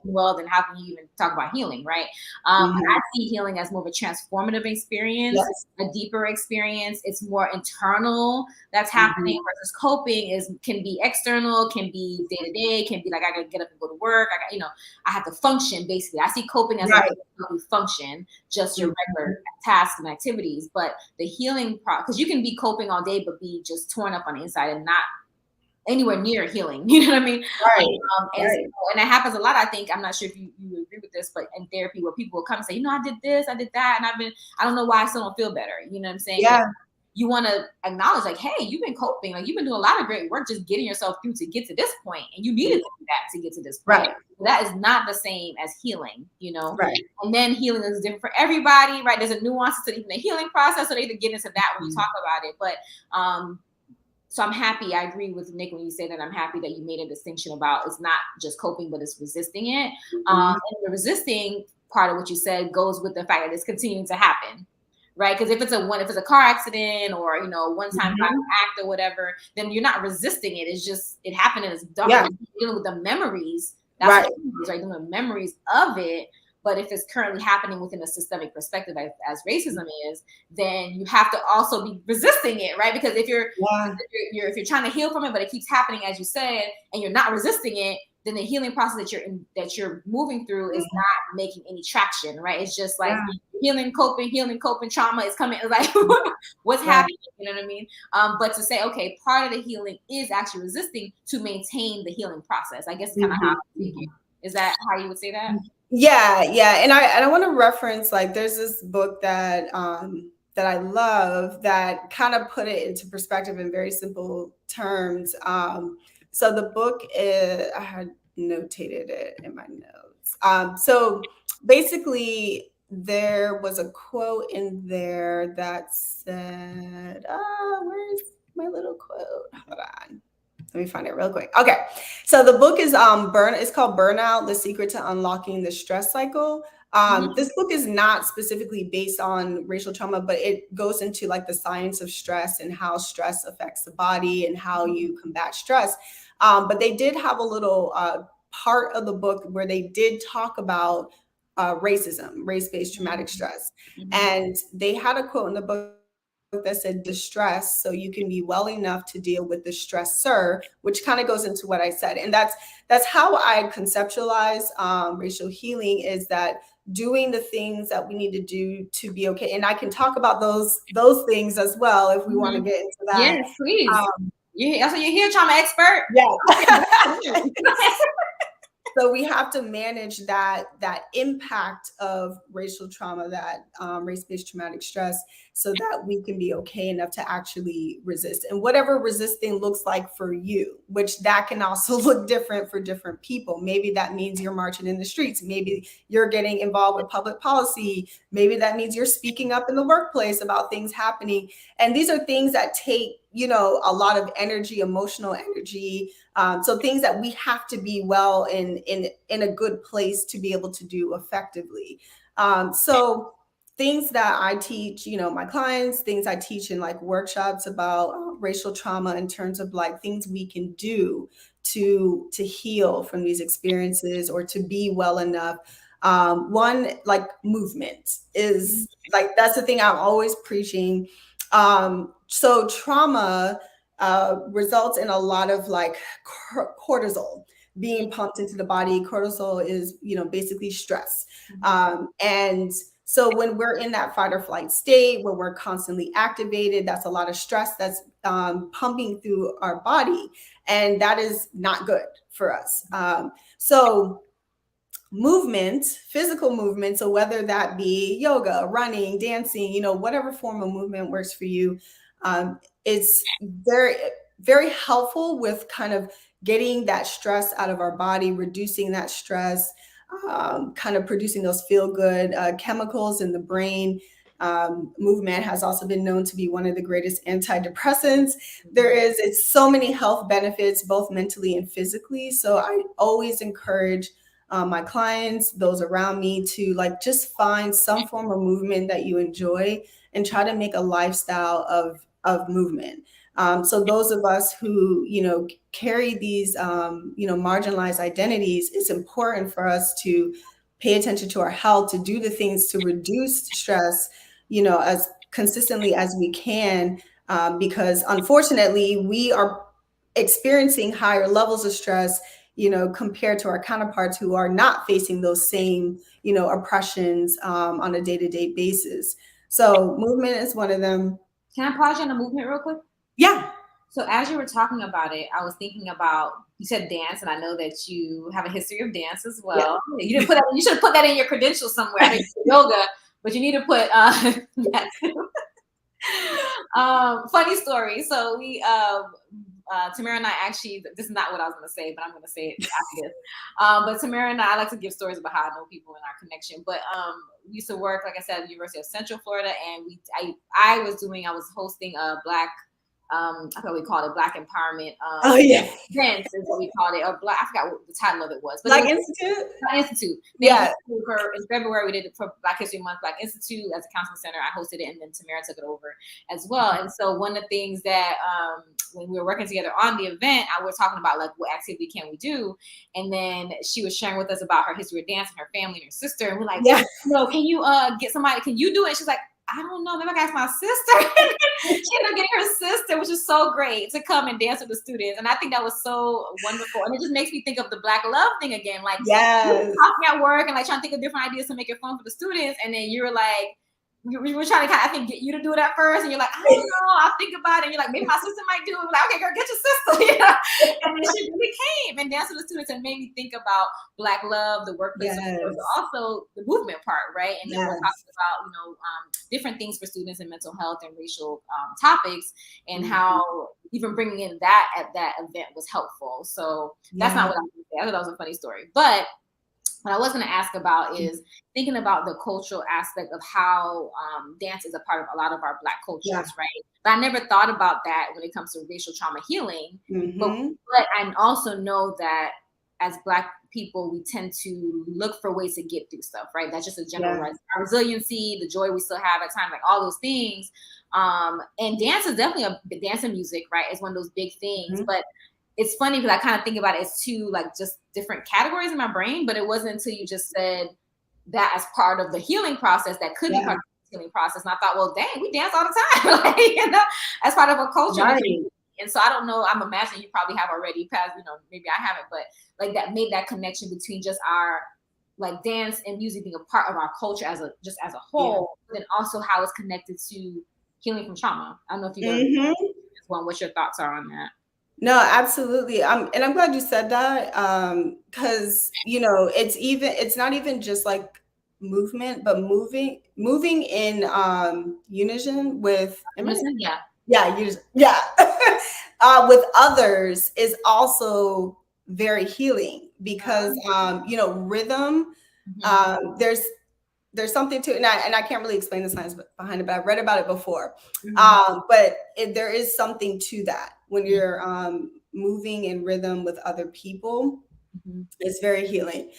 Well, then how can you even talk about healing, right? I see healing as more of a transformative experience, a deeper experience. It's more internal that's happening versus coping can be external, can be day to day, can be like I gotta get up and go to work. I have to function basically. I see coping as like a function, just your regular tasks and activities. But the healing because you can be coping all day but be just torn up on the inside and not anywhere near healing, you know what I mean? And it happens a lot. I think, I'm not sure if you agree with this, but in therapy where people will come and say, I did this, I did that, and I don't know why I still don't feel better. You know what I'm saying? Yeah. You want to acknowledge like, hey, you've been coping, like you've been doing a lot of great work just getting yourself through to get to this point, and you needed to do that to get to this point. That is not the same as healing, And then healing is different for everybody, right? There's a nuance to even the healing process, so they either get into that when we talk about it. But so I'm happy. I agree with Nick when you say that. I'm happy that you made a distinction about it's not just coping, but it's resisting it. And the resisting part of what you said goes with the fact that it's continuing to happen, right? Because if it's a car accident or one-time act or whatever, then you're not resisting it. It's just it happened and it's done. You're dealing with the memories. That's what it is, right? Dealing with memories of it. But if it's currently happening within a systemic perspective, as racism is, then you have to also be resisting it, right? Because if you're trying to heal from it, but it keeps happening, as you said, and you're not resisting it, then the healing process that you're moving through is not making any traction, right? It's just like healing, coping, trauma is coming. It's like what's happening? You know what I mean? But to say, okay, part of the healing is actually resisting to maintain the healing process. I guess kind of how I'm thinking. Is that how you would say that? Yeah. And I want to reference, like, there's this book that that I love that kind of put it into perspective in very simple terms. So the book is, I had notated it in my notes. So basically there was a quote in there that said, where's my little quote? Hold on. Let me find it real quick. Okay. So the book is it's called Burnout: The Secret to Unlocking the Stress Cycle. This book is not specifically based on racial trauma, but it goes into like the science of stress and how stress affects the body and how you combat stress. But they did have a little part of the book where they did talk about racism, race-based traumatic stress. And they had a quote in the book that said distress so you can be well enough to deal with the stressor, which kind of goes into what I said. And that's how I conceptualize racial healing, is that doing the things that we need to do to be okay. And I can talk about those things as well if we want to get into that. Yes, please. So you're here, trauma expert. Yeah. So we have to manage that impact of racial trauma, that race-based traumatic stress, so that we can be okay enough to actually resist. And whatever resisting looks like for you, which that can also look different for different people. Maybe that means you're marching in the streets. Maybe you're getting involved with public policy. Maybe that means you're speaking up in the workplace about things happening. And these are things that take, a lot of energy, emotional energy. So things that we have to be well in a good place to be able to do effectively. So things that I teach, my clients, things I teach in like workshops about racial trauma in terms of like things we can do to heal from these experiences or to be well enough. One, like movement is like, that's the thing I'm always preaching. So trauma results in a lot of like cortisol being pumped into the body. Cortisol is, basically stress. And So when we're in that fight or flight state where we're constantly activated, that's a lot of stress that's pumping through our body. And that is not good for us. So movement, physical movement, so whether that be yoga, running, dancing, whatever form of movement works for you, it's very, very helpful with kind of getting that stress out of our body, reducing that stress, kind of producing those feel good chemicals in the brain. Movement has also been known to be one of the greatest antidepressants. It's so many health benefits, both mentally and physically. So I always encourage my clients, those around me, to just find some form of movement that you enjoy and try to make a lifestyle of movement. So those of us who, carry these, marginalized identities, it's important for us to pay attention to our health, to do the things to reduce stress, as consistently as we can, because unfortunately we are experiencing higher levels of stress, compared to our counterparts who are not facing those same, oppressions on a day-to-day basis. So movement is one of them. Can I pause you on the movement real quick? Yeah. So as you were talking about it, I was thinking about, you said dance, and I know that you have a history of dance as well. Yeah. You didn't put that. You should have put that in your credentials somewhere. I think yoga, but you need to put that too. Funny story. So we, Tamara and I actually, this is not what I was going to say, but I'm going to say it after this. But Tamara and I like to give stories about how I know people in our connection. But we used to work, like I said, at the University of Central Florida, and I was hosting a Black, I thought we called it Black Empowerment. Events is what we called it, or Black. I forgot what the title of it was. But Black Institute. Black Institute. Yeah. In February, we did it for Black History Month. Black Institute as a counseling center. I hosted it, and then Tamara took it over as well. And so one of the things that when we were working together on the event, I was talking about what activity can we do, and then she was sharing with us about her history of dance and her family and her sister, and we're like, can you get somebody? Can you do it? And she's like, I don't know, maybe I can ask my sister. She ended up getting her sister, which is so great, to come and dance with the students. And I think that was so wonderful. And it just makes me think of the Black love thing again. Talking at work and trying to think of different ideas to make it fun for the students. And then you were like, we were trying to get you to do it at first. And you're like, I don't know, I'll think about it. And you're like, maybe my sister might do it. We're like, okay, girl, get your sister. And then she really came and danced with the students and made me think about Black love, the workplace, but also the movement part, right? And then we're talking about, different things for students in mental health and racial topics, and how even bringing in that at that event was helpful. So that's not what I was going to say. I thought that was a funny story. But what I was going to ask about is thinking about the cultural aspect of how dance is a part of a lot of our Black cultures, right? But I never thought about that when it comes to racial trauma healing. But I also know that as Black people, we tend to look for ways to get through stuff, right? That's just a general our resiliency, the joy we still have at times, all those things. And dance is definitely dance and music, right? Is one of those big things. But it's funny because I kind of think about it as two just different categories in my brain, but it wasn't until you just said that as part of the healing process that could be part of the healing process. And I thought, well, dang, we dance all the time, as part of a culture. Right. And so I don't know, I'm imagining you probably have already passed, maybe I haven't, but that made that connection between just our dance and music being a part of our culture as a whole, but then also how it's connected to healing from trauma. I don't know if you want what your thoughts are on that. No, absolutely. And I'm glad you said that, because it's not even just movement, but moving in unison with with others is also very healing, because rhythm, there's something to it, and I can't really explain the science behind it, but I've read about it before. But there is something to that when you're moving in rhythm with other people. It's very healing.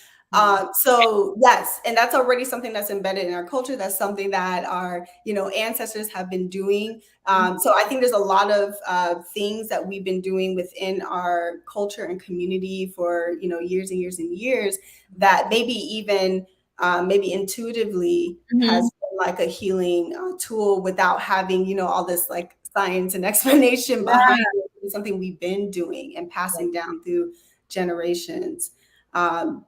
So yes, and that's already something that's embedded in our culture. That's something that our ancestors have been doing. So I think there's a lot of things that we've been doing within our culture and community for years and years and years that maybe even maybe intuitively has been a healing tool without having all this science and explanation behind it. It's something we've been doing and passing down through generations.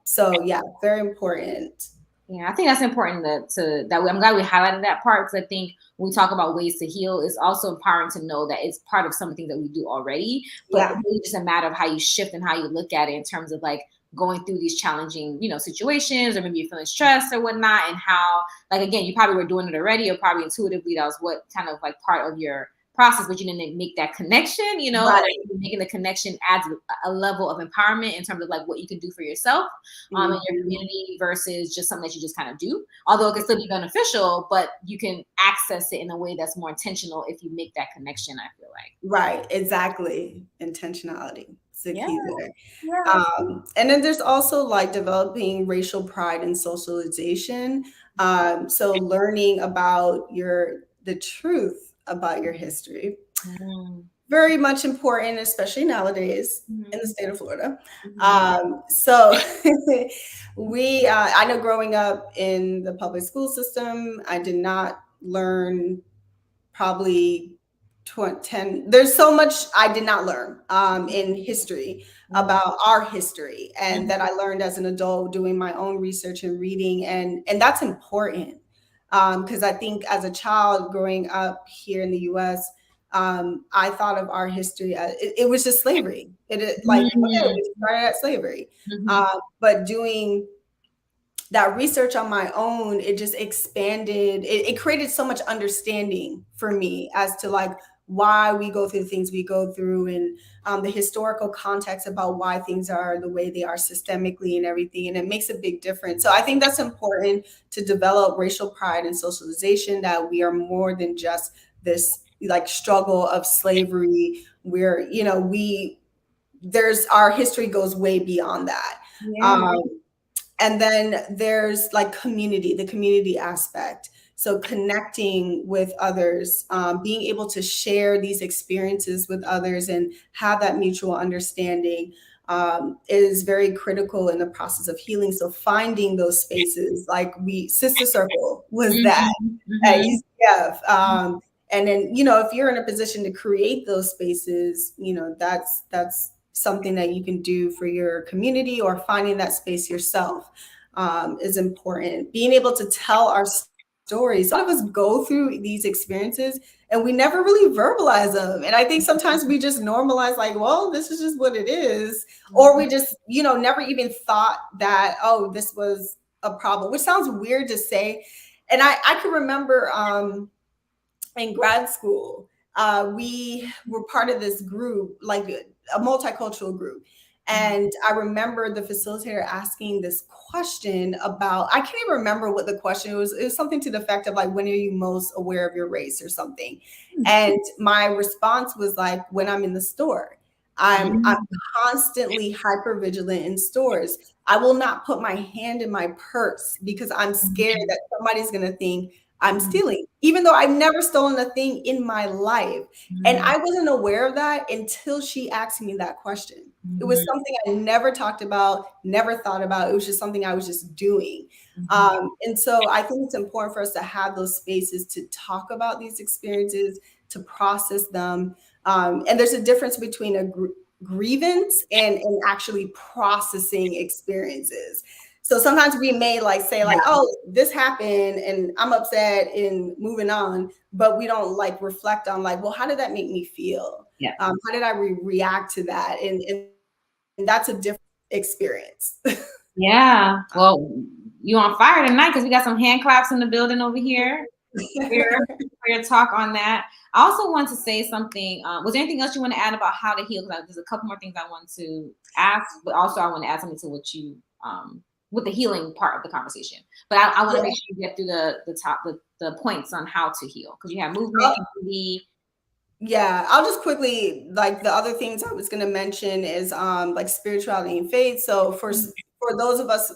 So yeah, very important. Yeah, I think that's important I'm glad we highlighted that part, because I think when we talk about ways to heal, it's also empowering to know that it's part of something that we do already, but Yeah. it's really just a matter of how you shift and how you look at it in terms of like going through these challenging, situations, or maybe you're feeling stressed or whatnot, and how, like, again, you probably were doing it already, or probably intuitively that was what kind of like part of your process, but you didn't make that connection, and Right. making the connection adds a level of empowerment in terms of like what you can do for yourself in your Mhm. community, versus just something that you just kind of do. Although it can still be beneficial, but you can access it in a way that's more intentional if you make that connection, I feel like. Right, exactly. Intentionality is the Yeah, key there. yeah. And then there's also like developing racial pride and socialization. So learning about the truth about your history, Mm, very much important, especially nowadays in the mhm, state of Florida. mhm, So I know growing up in the public school system, I did not learn probably 10. There's so much I did not learn in history mhm, about our history, and mhm, that I learned as an adult doing my own research and reading, and that's important because I think as a child growing up here in the U.S., I thought of our history as it was just slavery. Like, okay, mhm, we started at slavery, mhm, but doing that research on my own, it just expanded, it created so much understanding for me as to like why we go through the things we go through, and the historical context about why things are the way they are systemically and everything. And it makes a big difference. So I think that's important, to develop racial pride and socialization, that we are more than just this like struggle of slavery. We're, there's our history goes way beyond that. yeah. Um, and then there's like the community aspect. So connecting with others, being able to share these experiences with others and have that mutual understanding is very critical in the process of healing. So finding those spaces, like Sister Circle was that Mhm, at mhm, UCF. And then, if you're in a position to create those spaces, that's something that you can do for your community, or finding that space yourself is important. Being able to tell our stories. A lot of us go through these experiences and we never really verbalize them. And I think sometimes we just normalize, like, well, this is just what it is. Or we just, never even thought that, oh, this was a problem, which sounds weird to say. And I can remember in grad school, we were part of this group, like a multicultural group. mhm, And I remember the facilitator asking this question about, I can't even remember what the question was. It was something to the effect of like, when are you most aware of your race or something? And my response was like, when I'm in the store. I'm mhm, constantly hyper vigilant in stores. I will not put my hand in my purse because I'm scared mhm, that somebody's going to think I'm mhm, stealing, even though I've never stolen a thing in my life. And mhm, I wasn't aware of that until she asked me that question. It was mhm, something I never talked about, never thought about. It was just something I was just doing. mhm. And so I think it's important for us to have those spaces to talk about these experiences, to process them. And there's a difference between a grievance and actually processing experiences. So sometimes we may like say like, oh, this happened and I'm upset and moving on, but we don't like reflect on like, well, how did that make me feel? Yeah. How did I react to that? And that's a different experience. Yeah. Well, you on fire tonight, because we got some hand claps in the building over here for your talk on that. I also want to say something. Was there anything else you want to add about how to heal? Because there's a couple more things I want to ask, but also I want to add something to what you with the healing part of the conversation. But I want to make sure you get through the points on how to heal, because you have movement, community. Yeah, I'll just quickly, like, the other things I was going to mention is like spirituality and faith. So for those of us,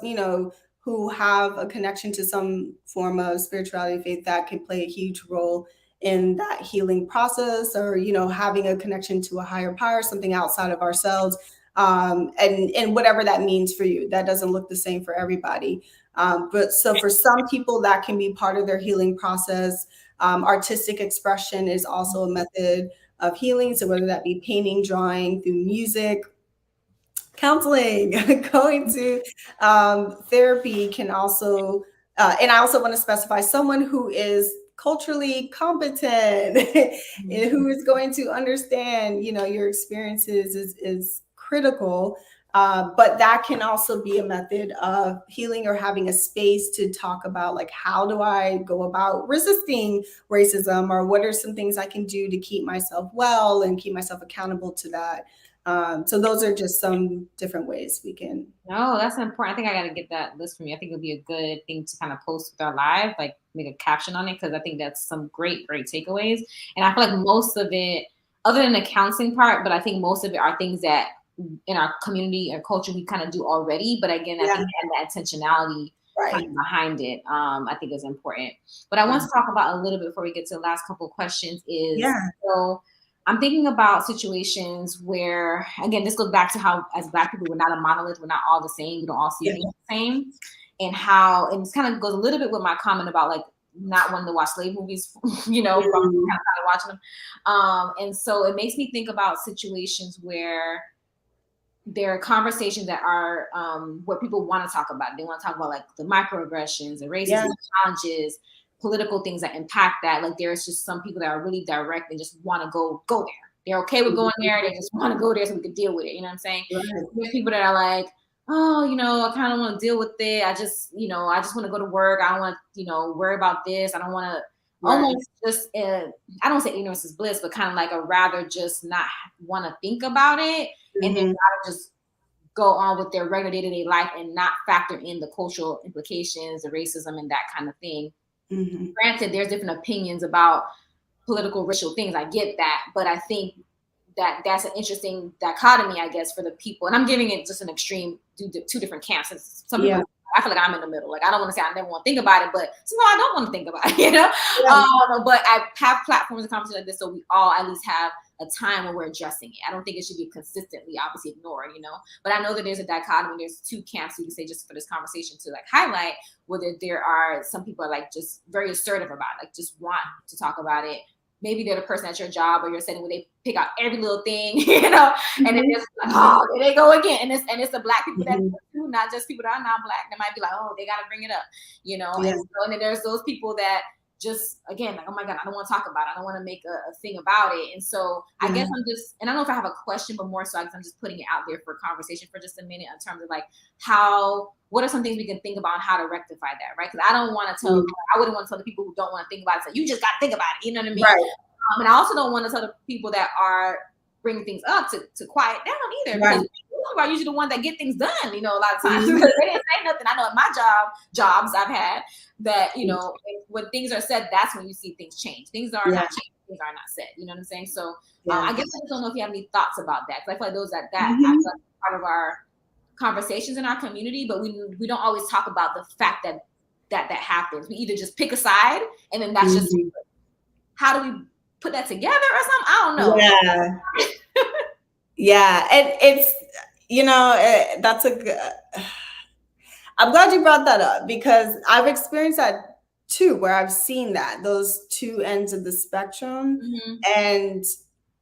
who have a connection to some form of spirituality and faith, that can play a huge role in that healing process, or having a connection to a higher power, something outside of ourselves. And whatever that means for you, that doesn't look the same for everybody. But so for some people, that can be part of their healing process. Artistic expression is also a method of healing. So whether that be painting, drawing, through music, counseling, going to therapy can also and I also want to specify someone who is culturally competent and who is going to understand, your experiences is critical. But that can also be a method of healing or having a space to talk about, like, how do I go about resisting racism, or what are some things I can do to keep myself well and keep myself accountable to that. So those are just some different ways we can. No, that's important. I think I got to get that list from you. I think it'll be a good thing to kind of post with our live, like make a caption on it, because I think that's some great takeaways. And I feel like most of it, other than the counseling part, but I think most of it are things that in our community and culture we kind of do already. But again, I think that intentionality kind of behind it, I think is important. But I want to talk about a little bit before we get to the last couple of questions is, so I'm thinking about situations where, again, this goes back to how as Black people, we're not a monolith. We're not all the same. We don't all see things the same. And how, and it kind of goes a little bit with my comment about like not wanting to watch slave movies, from kind of watching them. And so it makes me think about situations where there are conversations that are what people want to talk about. They want to talk about like the microaggressions, the racism challenges, political things that impact that. Like there's just some people that are really direct and just want to go there. They're okay with going there. They just want to go there so we can deal with it. You know what I'm saying? There's people that are like, oh, I kind of want to deal with it. I just want to go to work. I don't want to, worry about this. I don't want to almost just, I don't say ignorance is bliss, but kind of like a rather just not want to think about it and then just go on with their regular day-to-day life and not factor in the cultural implications, the racism and that kind of thing. Granted, there's different opinions about political, racial things. I get that. But I think that that's an interesting dichotomy, I guess, for the people. And I'm giving it just an extreme, two different camps. Some people, I feel like I'm in the middle. Like, I don't want to say I never want to think about it, but somehow I don't want to think about it, but I have platforms and conversations like this, so we all at least have a time when we're addressing it. I don't think it should be consistently, obviously, ignored, but I know that there's a dichotomy. There's two camps, you can say, just for this conversation to like highlight, whether there are some people are like just very assertive about it, like just want to talk about it. Maybe they're the person at your job or your setting where they pick out every little thing, and then it's like, oh, there they go again. And it's the Black people that do, not just people that are not Black. That might be like, oh, they got to bring it up, And then there's those people that just, again, like, oh my God, I don't want to talk about it. I don't want to make a thing about it. And so I guess I'm just, and I don't know if I have a question, but more so I guess I'm just putting it out there for conversation for just a minute in terms of like what are some things we can think about how to rectify that, right? Because I don't want to tell, I wouldn't want to tell the people who don't want to think about it, so you just got to think about it, you know what I mean? Right. And I also don't want to tell the people that are bringing things up to quiet down either, because people are usually the ones that get things done, a lot of times, because they didn't say nothing. I know in my jobs I've had that, when things are said, that's when you see things change. Things are not changed. Things are not said. You know what I'm saying? So I guess I just don't know if you have any thoughts about that. Because I feel like those that I feel like part of our conversations in our community, but we don't always talk about the fact that happens. We either just pick a side and then that's just, how do we put that together or something? I don't know. Yeah. And it's, that's a good, I'm glad you brought that up, because I've experienced that too, where I've seen those two ends of the spectrum. And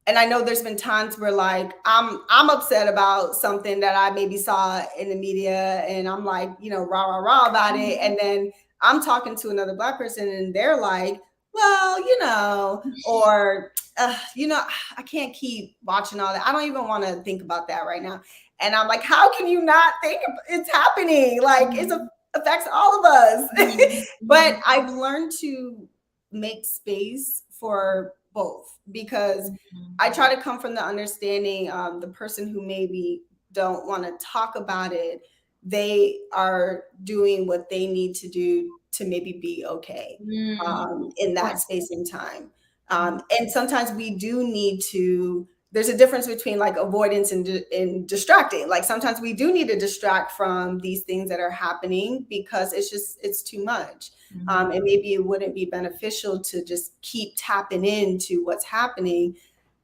I know there's been times where like I'm upset about something that I maybe saw in the media, and I'm like, rah about it. And then I'm talking to another Black person and they're like, well, or I can't keep watching all that. I don't even want to think about that right now. And I'm like, how can you not think it's happening? Like, it affects all of us. But I've learned to make space for both, because I try to come from the understanding the person who maybe don't want to talk about it, they are doing what they need to do to maybe be okay in that space and time. And sometimes we do need to, there's a difference between like avoidance and distracting. Like sometimes we do need to distract from these things that are happening because it's too much. And maybe it wouldn't be beneficial to just keep tapping into what's happening.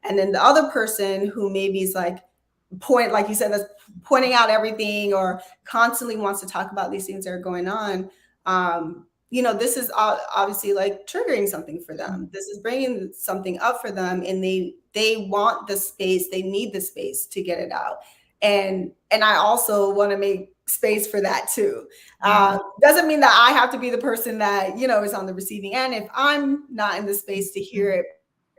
And then the other person who maybe is like like you said, that's pointing out everything or constantly wants to talk about these things that are going on. This is obviously like triggering something for them. This is bringing something up for them, and they want the space, they need the space to get it out. And I also want to make space for that too. Doesn't mean that I have to be the person that, is on the receiving end if I'm not in the space to hear it,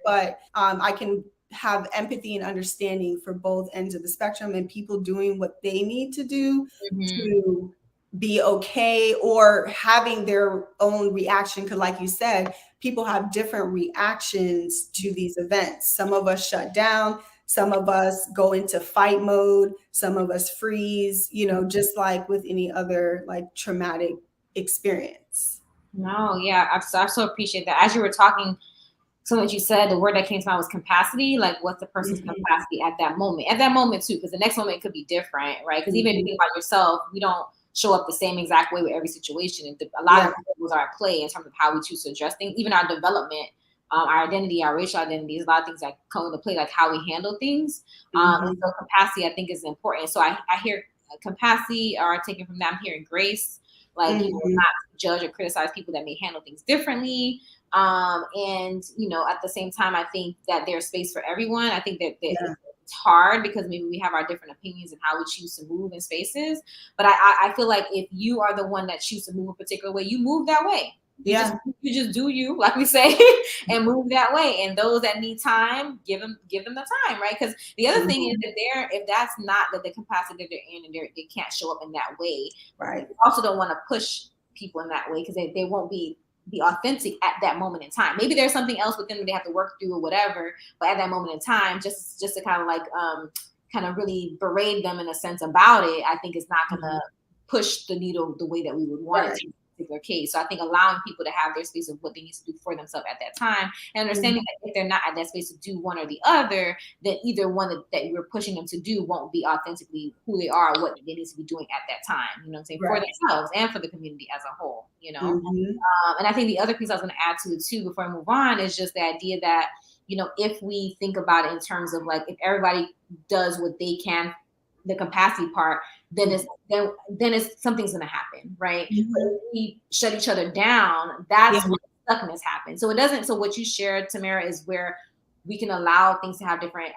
but I can have empathy and understanding for both ends of the spectrum and people doing what they need to do to be okay, or having their own reaction. Because like you said, people have different reactions to these events. Some of us shut down, some of us go into fight mode, some of us freeze, just like with any other like traumatic experience. No, yeah, I so appreciate that. As you were talking, so what you said, the word that came to mind was capacity. Like, what's the person's capacity at that moment too? Because the next moment it could be different, right? Because even if you think about yourself, we don't show up the same exact way with every situation. And a lot of things are at play in terms of how we choose to address things, even our development, our identity, our racial identities, a lot of things that come into play, like how we handle things. And so capacity, I think, is important. So I hear capacity, or taken from that, I'm hearing grace, like not judge or criticize people that may handle things differently. And at the same time, I think that there's space for everyone. I think that it's hard because maybe we have our different opinions and how we choose to move in spaces. But I feel like if you are the one that chooses to move a particular way, you move that way. You just do you, like we say, and move that way. And those that need time, give them the time, right? Because the other thing is that if that's not the capacity that they're in, and they can't show up in that way, right? You also don't want to push people in that way, because they won't be authentic at that moment in time. Maybe there's something else with them that they have to work through or whatever, but at that moment in time, just to kind of like kind of really berate them in a sense about it, I think it's not gonna push the needle the way that we would want it to in a particular case. So I think allowing people to have their space of what they need to do for themselves at that time, and understanding that if they're not at that space to do one or the other, then either one that we're pushing them to do won't be authentically who they are, what they need to be doing at that time, you know what I'm saying, for themselves and for the community as a whole, and I think the other piece I was going to add to it too before I move on is just the idea that, if we think about it in terms of like, if everybody does what they can, the capacity part, then it's something's going to happen, right? But if we shut each other down, that's when stuckness happens. So what you shared, Tamara, is where we can allow things to have different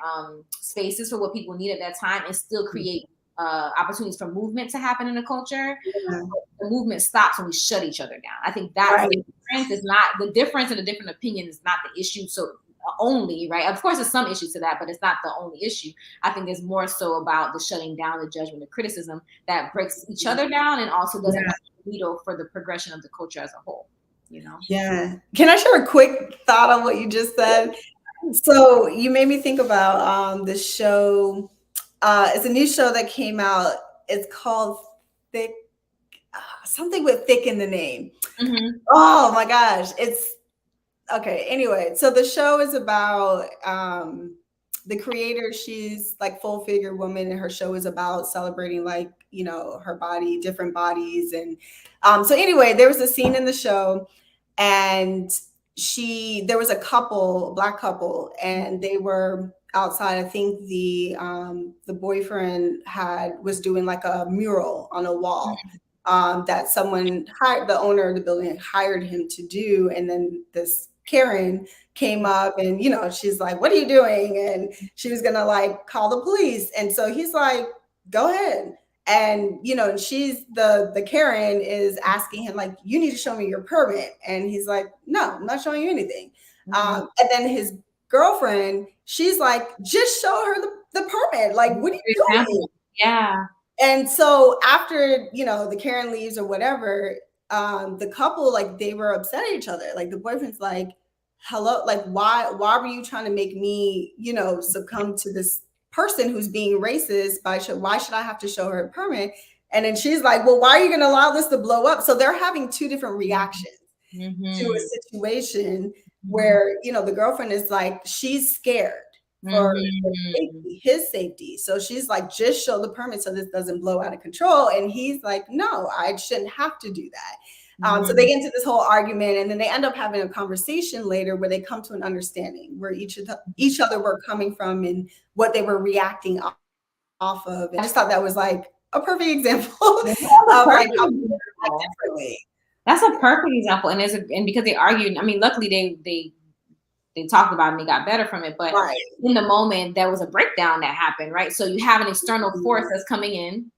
spaces for what people need at that time, and still create opportunities for movement to happen in the culture. The movement stops when we shut each other down. I think that's the difference. Is not the difference, and the different opinion is not the issue. So only, right? Of course, there's some issues to that, but it's not the only issue. I think it's more so about the shutting down, the judgment, the criticism that breaks each other down, and also doesn't have the needle for the progression of the culture as a whole. Yeah. Can I share a quick thought on what you just said? So you made me think about the show. It's a new show that came out. It's called Thick, something with thick in the name. Oh my gosh. It's okay. Anyway, so the show is about the creator. She's like full figure woman, and her show is about celebrating like, her body, different bodies. And so anyway, there was a scene in the show, and there was a Black couple, and they were outside. I think the boyfriend was doing like a mural on a wall that someone hired, the owner of the building hired him to do. And then this Karen came up, and she's like, "What are you doing?" And she was gonna like call the police. And so he's like, "Go ahead." And and she's the Karen is asking him like, "You need to show me your permit." And he's like, "No, I'm not showing you anything." And then his girlfriend, she's like, "Just show her the permit. Like, what are you doing?" Yeah. And so after the Karen leaves or whatever, the couple, like, they were upset at each other. Like, the boyfriend's like, "Hello, like, why were you trying to make me succumb to this person who's being racist why should I have to show her a permit?" And then she's like, "Well, why are you going to allow this to blow up?" So they're having two different reactions to a situation where the girlfriend is like, she's scared for his safety, so she's like, "Just show the permit so this doesn't blow out of control." And he's like, "No, I shouldn't have to do that." So they get into this whole argument, and then they end up having a conversation later where they come to an understanding where each other were coming from and what they were reacting off of. And I just thought that was like a perfect example of like how people react differently. That's a perfect example. And because they argued, I mean, luckily they they talked about it and they got better from it. But Right. in the moment, there was a breakdown that happened, right? So you have an external force that's coming in,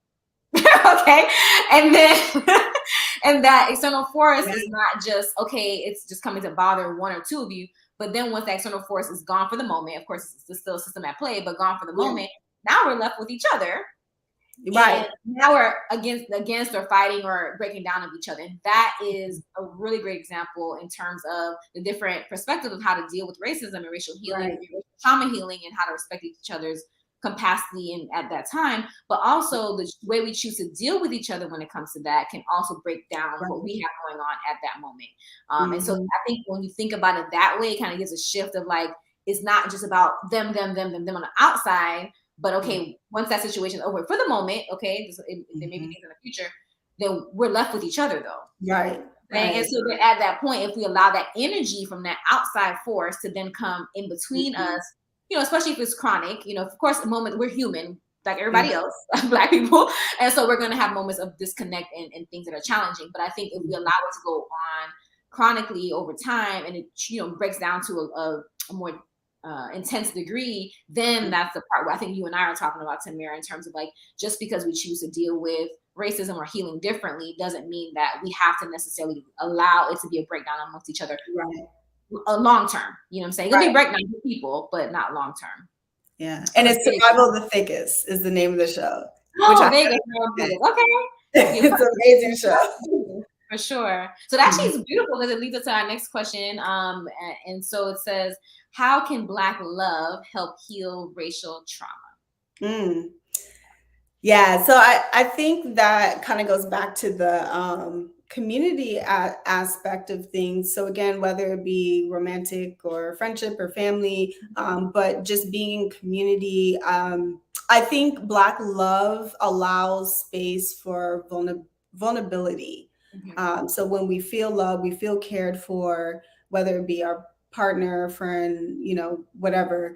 okay, and then and that external force is not just okay, it's just coming to bother one or two of you. But then once that external force is gone for the moment, of course, it's still a system at play, but gone for the moment. Now we're left with each other. Right. And now we're against or fighting or breaking down of each other. And that is a really great example in terms of the different perspective of how to deal with racism and racial healing, trauma healing, and how to respect each other's capacity and at that time. But also the way we choose to deal with each other when it comes to that can also break down what we have going on at that moment. And so I think when you think about it that way, it kind of gives a shift of like, it's not just about them on the outside. But okay, once that situation is over for the moment, okay, there may be things in the future, then we're left with each other though. Right. And so at that point, if we allow that energy from that outside force to then come in between us, you know, especially if it's chronic, you know, of course, the moment we're human, like everybody else, Black people. And so we're going to have moments of disconnect and things that are challenging. But I think if we allow it to go on chronically over time and it, you know, breaks down to a more intense degree, then that's the part where I think you and I are talking about, Tamara, in terms of like, just because we choose to deal with racism or healing differently doesn't mean that we have to necessarily allow it to be a breakdown amongst each other long term. You know what I'm saying? It'll be breakdown for people, but not long term. Yeah. And it's Survival of the Thickest is the name of the show. Oh, Vegas. Okay. It's an amazing show. For sure. So that actually is beautiful because it leads us to our next question. And so it says, how can Black love help heal racial trauma? Yeah, so I think that kind of goes back to the community aspect of things. So again, whether it be romantic or friendship or family, but just being in community, I think Black love allows space for vulnerability. So when we feel love, we feel cared for, whether it be our partner, friend, you know, whatever.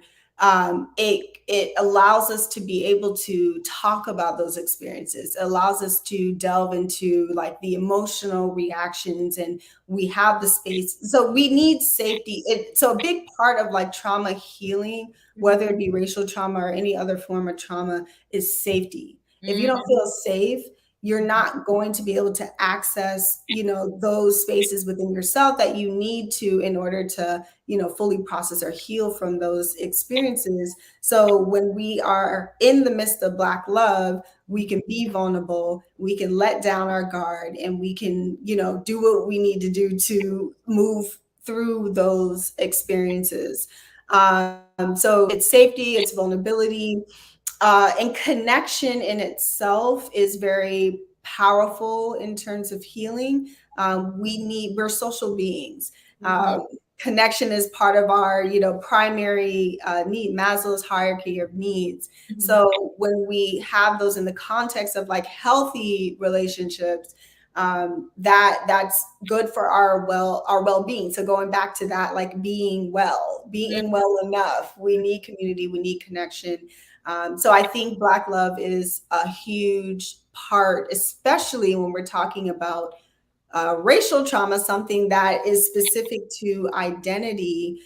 It allows us to be able to talk about those experiences. It allows us to delve into like the emotional reactions, and we have the space. So we need safety. So a big part of like trauma healing, whether it be racial trauma or any other form of trauma, is safety. If you don't feel safe, you're not going to be able to access, you know, those spaces within yourself that you need to in order to, you know, fully process or heal from those experiences. So when we are in the midst of Black love, we can be vulnerable, we can let down our guard, and we can, you know, do what we need to do to move through those experiences. So it's safety, it's vulnerability. And connection in itself is very powerful in terms of healing. We're social beings. Connection is part of our, you know, primary need, Maslow's hierarchy of needs. So when we have those in the context of like healthy relationships, that's good for our well-being. So going back to that, like being well enough, we need community, we need connection. So I think Black love is a huge part, especially when we're talking about racial trauma, something that is specific to identity.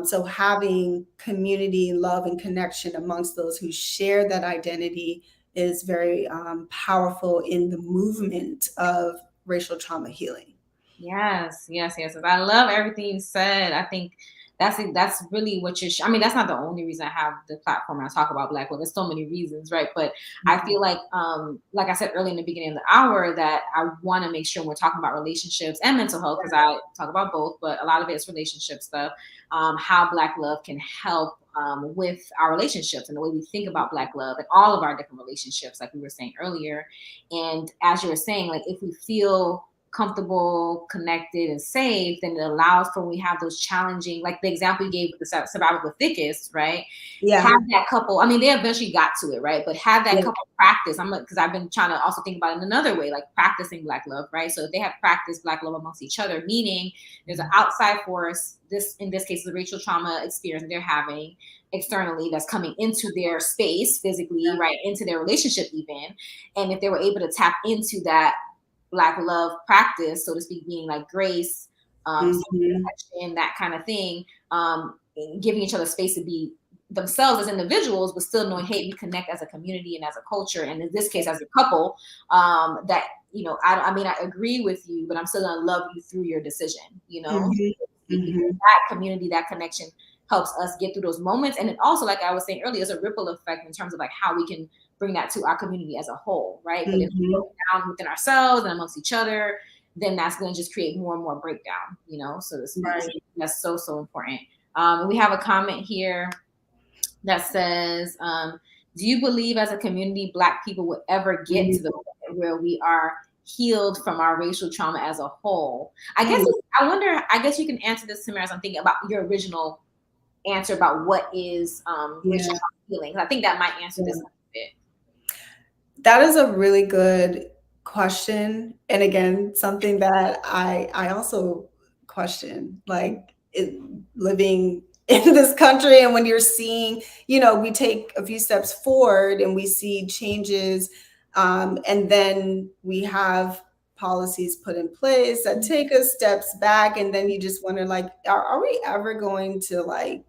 So having community, love, and connection amongst those who share that identity is very powerful in the movement of racial trauma healing. Yes. I love everything you said. I think that's really what you're. I mean, that's not the only reason I have the platform I talk about Black love. There's so many reasons, right? But I feel like I said early in the beginning of the hour, that I want to make sure we're talking about relationships and mental health, because I talk about both, but a lot of it is relationship stuff. How Black love can help with our relationships and the way we think about Black love and all of our different relationships, like we were saying earlier. And as you were saying, like if we feel comfortable, connected, and safe, then it allows for when we have those challenging, like the example you gave with the Survival of the Thickest, right? Yeah. Have that couple, I mean, they eventually got to it, right? But have that couple practice. Because I've been trying to also think about it in another way, like practicing Black love, right? So if they have practiced Black love amongst each other, meaning there's an outside force, in this case, the racial trauma experience they're having externally that's coming into their space physically, right? Into their relationship even. And if they were able to tap into that Black love practice, so to speak, being like grace, and that kind of thing, giving each other space to be themselves as individuals, but still knowing, hey, we connect as a community and as a culture, and in this case, as a couple, that, you know, I mean, I agree with you, but I'm still gonna love you through your decision, you know. That community, that connection helps us get through those moments. And it also, like I was saying earlier, is a ripple effect in terms of like how we can bring that to our community as a whole, right? But if we go down within ourselves and amongst each other, then that's going to just create more and more breakdown, you know. So that's so important. We have a comment here that says, do you believe as a community, Black people will ever get to the point where we are healed from our racial trauma as a whole? I guess you can answer this, Tamara, as I'm thinking about your original answer about what is racial trauma healing. I think that might answer this a bit. That is a really good question. And again, something that I also question, like living in this country, and when you're seeing, you know, we take a few steps forward and we see changes, and then we have policies put in place that take us steps back, and then you just wonder, like, are we ever going to like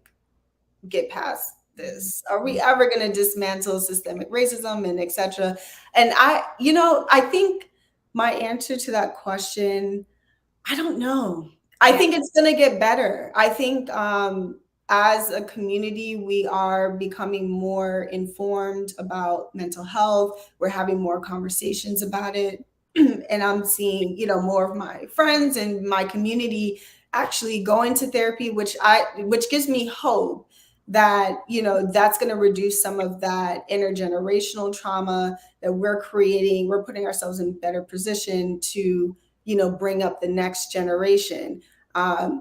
get past this? Are we ever going to dismantle systemic racism and etc.? And I think my answer to that question, I don't know. I think it's going to get better. I think as a community, we are becoming more informed about mental health. We're having more conversations about it. And I'm seeing, you know, more of my friends and my community actually going to therapy, which gives me hope that, you know, that's going to reduce some of that intergenerational trauma that we're creating. We're putting ourselves in a better position to, you know, bring up the next generation.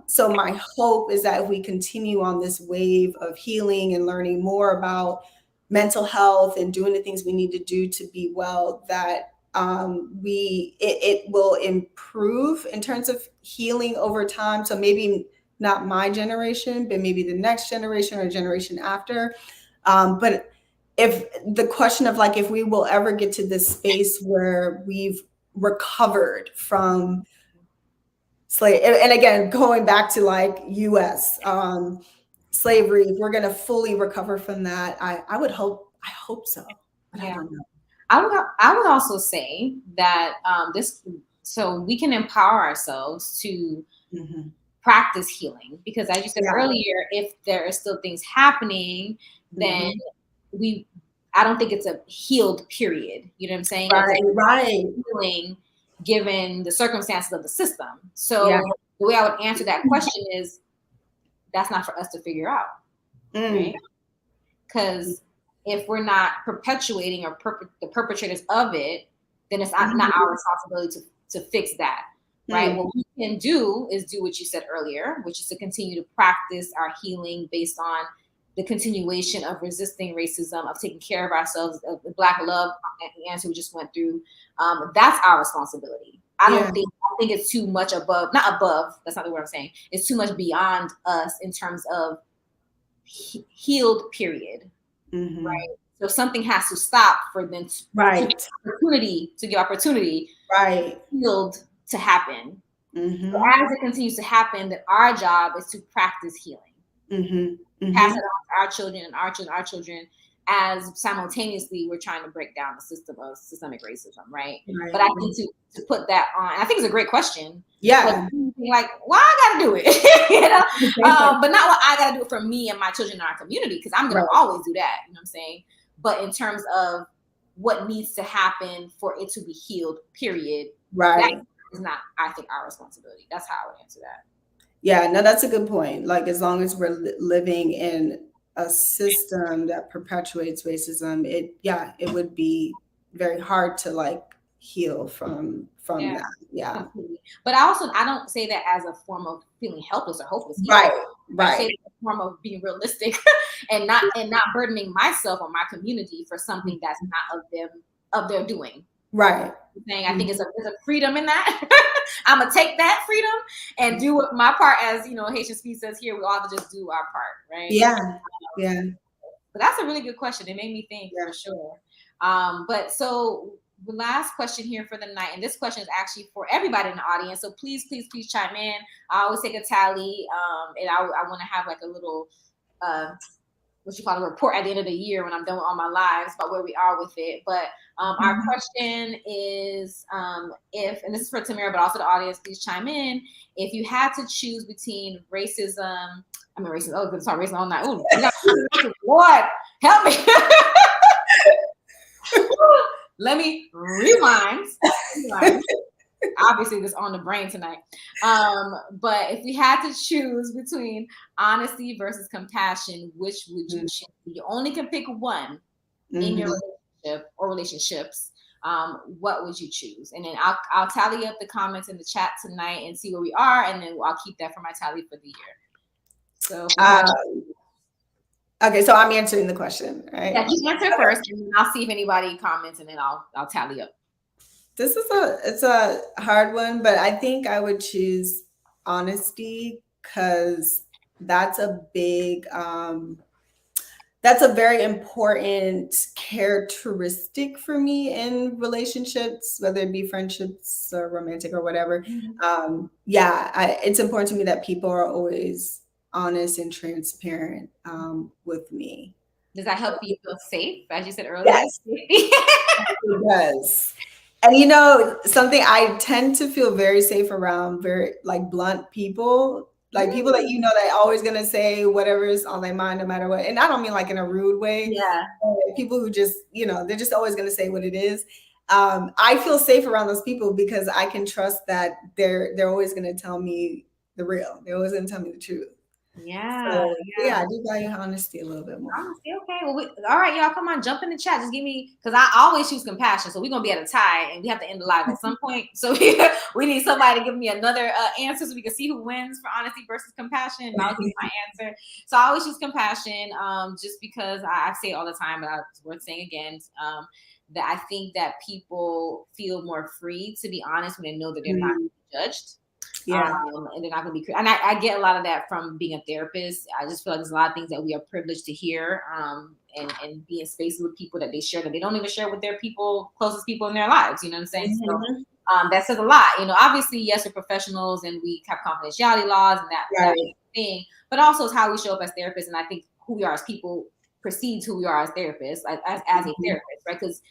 So my hope is that if we continue on this wave of healing and learning more about mental health and doing the things we need to do to be well, that it will improve in terms of healing over time. So maybe not my generation, but maybe the next generation or generation after. But if the question of like, if we will ever get to this space where we've recovered from slave, and again, going back to like US slavery, if we're going to fully recover from that, I hope so. But I don't know. I would also say that so we can empower ourselves to practice healing, because as you said earlier, if there are still things happening, then I don't think it's a healed period. You know what I'm saying? Right. Healing given the circumstances of the system. So the way I would answer that question is, that's not for us to figure out, right? Because if we're not perpetuating or the perpetrators of it, then it's not our responsibility to fix that, right? What we can do is do what you said earlier, which is to continue to practice our healing based on the continuation of resisting racism, of taking care of ourselves, of the Black love answer we just went through. That's our responsibility. I think it's too much not above, that's not the word I'm saying. It's too much beyond us in terms of healed period. Right. So something has to stop for them to give opportunity healed to happen. So as it continues to happen, that our job is to practice healing. Pass it on to our children and our children, as simultaneously we're trying to break down the system of systemic racism, right? But I think to put that on, I think it's a great question. Like, why I gotta do it? You know? But not what I gotta do it for me and my children and our community, because I'm gonna always do that, you know what I'm saying? But in terms of what needs to happen for it to be healed, period, that is not, I think, our responsibility. That's how I would answer that. Yeah, no, that's a good point. Like, as long as we're living in a system that perpetuates racism, it would be very hard to like heal from that. Yeah. But I don't say that as a form of feeling helpless or hopeless. Right. I say it's a form of being realistic and not burdening myself or my community for something that's not of their doing. Right. I think there's a freedom in that. I'm gonna take that freedom and do my part, as you know, Haitian Speech says here. We all have to just do our part, right? Yeah. But that's a really good question. It made me think for sure. But so the last question here for the night, and this question is actually for everybody in the audience. So please chime in. I always take a tally, and I want to have like a little what you call a report at the end of the year when I'm done with all my lives about where we are with it. But our question is, if, and this is for Tamara, but also the audience, please chime in. If you had to choose between racism, oh, good, sorry, racism all night. Ooh, Lord, help me. Let me rewind. Obviously, this on the brain tonight. But if we had to choose between honesty versus compassion, which would you choose? You only can pick one in your relationship or relationships. What would you choose? And then I'll tally up the comments in the chat tonight and see where we are, and then I'll keep that for my tally for the year. So. Okay, so I'm answering the question, right? Yeah, you answer first, and then I'll see if anybody comments, and then I'll tally up. This is it's a hard one, but I think I would choose honesty because that's a big that's a very important characteristic for me in relationships, whether it be friendships or romantic or whatever. It's important to me that people are always honest and transparent with me. Does that help you feel safe, as you said earlier? Yes. It does. And you know, something I tend to feel very safe around, very like blunt people, like people that you know that always gonna say whatever is on their mind no matter what. And I don't mean like in a rude way. Yeah. People who just, you know, they're just always gonna say what it is. I feel safe around those people because I can trust that they're always gonna tell me the real. They're always gonna tell me the truth. Yeah. I do value honesty a little bit more. Honesty, okay. Well, all right, y'all, come on, jump in the chat. Just give me, because I always choose compassion. So we're gonna be at a tie, and we have to end the live at some point. So we need somebody to give me another answer so we can see who wins for honesty versus compassion. And I'll give my answer. So I always choose compassion, just because I say it all the time, but it's worth saying again. That I think that people feel more free to be honest when they know that they're not judged. Yeah. And they're not going to be, and I get a lot of that from being a therapist. I just feel like there's a lot of things that we are privileged to hear, and be in spaces with people that they share that they don't even share with their closest people in their lives. You know what I'm saying? So that says a lot. You know, obviously, yes, we're professionals and we have confidentiality laws and that thing, but also it's how we show up as therapists. And I think who we are as people precedes who we are as therapists, as a therapist, right? Because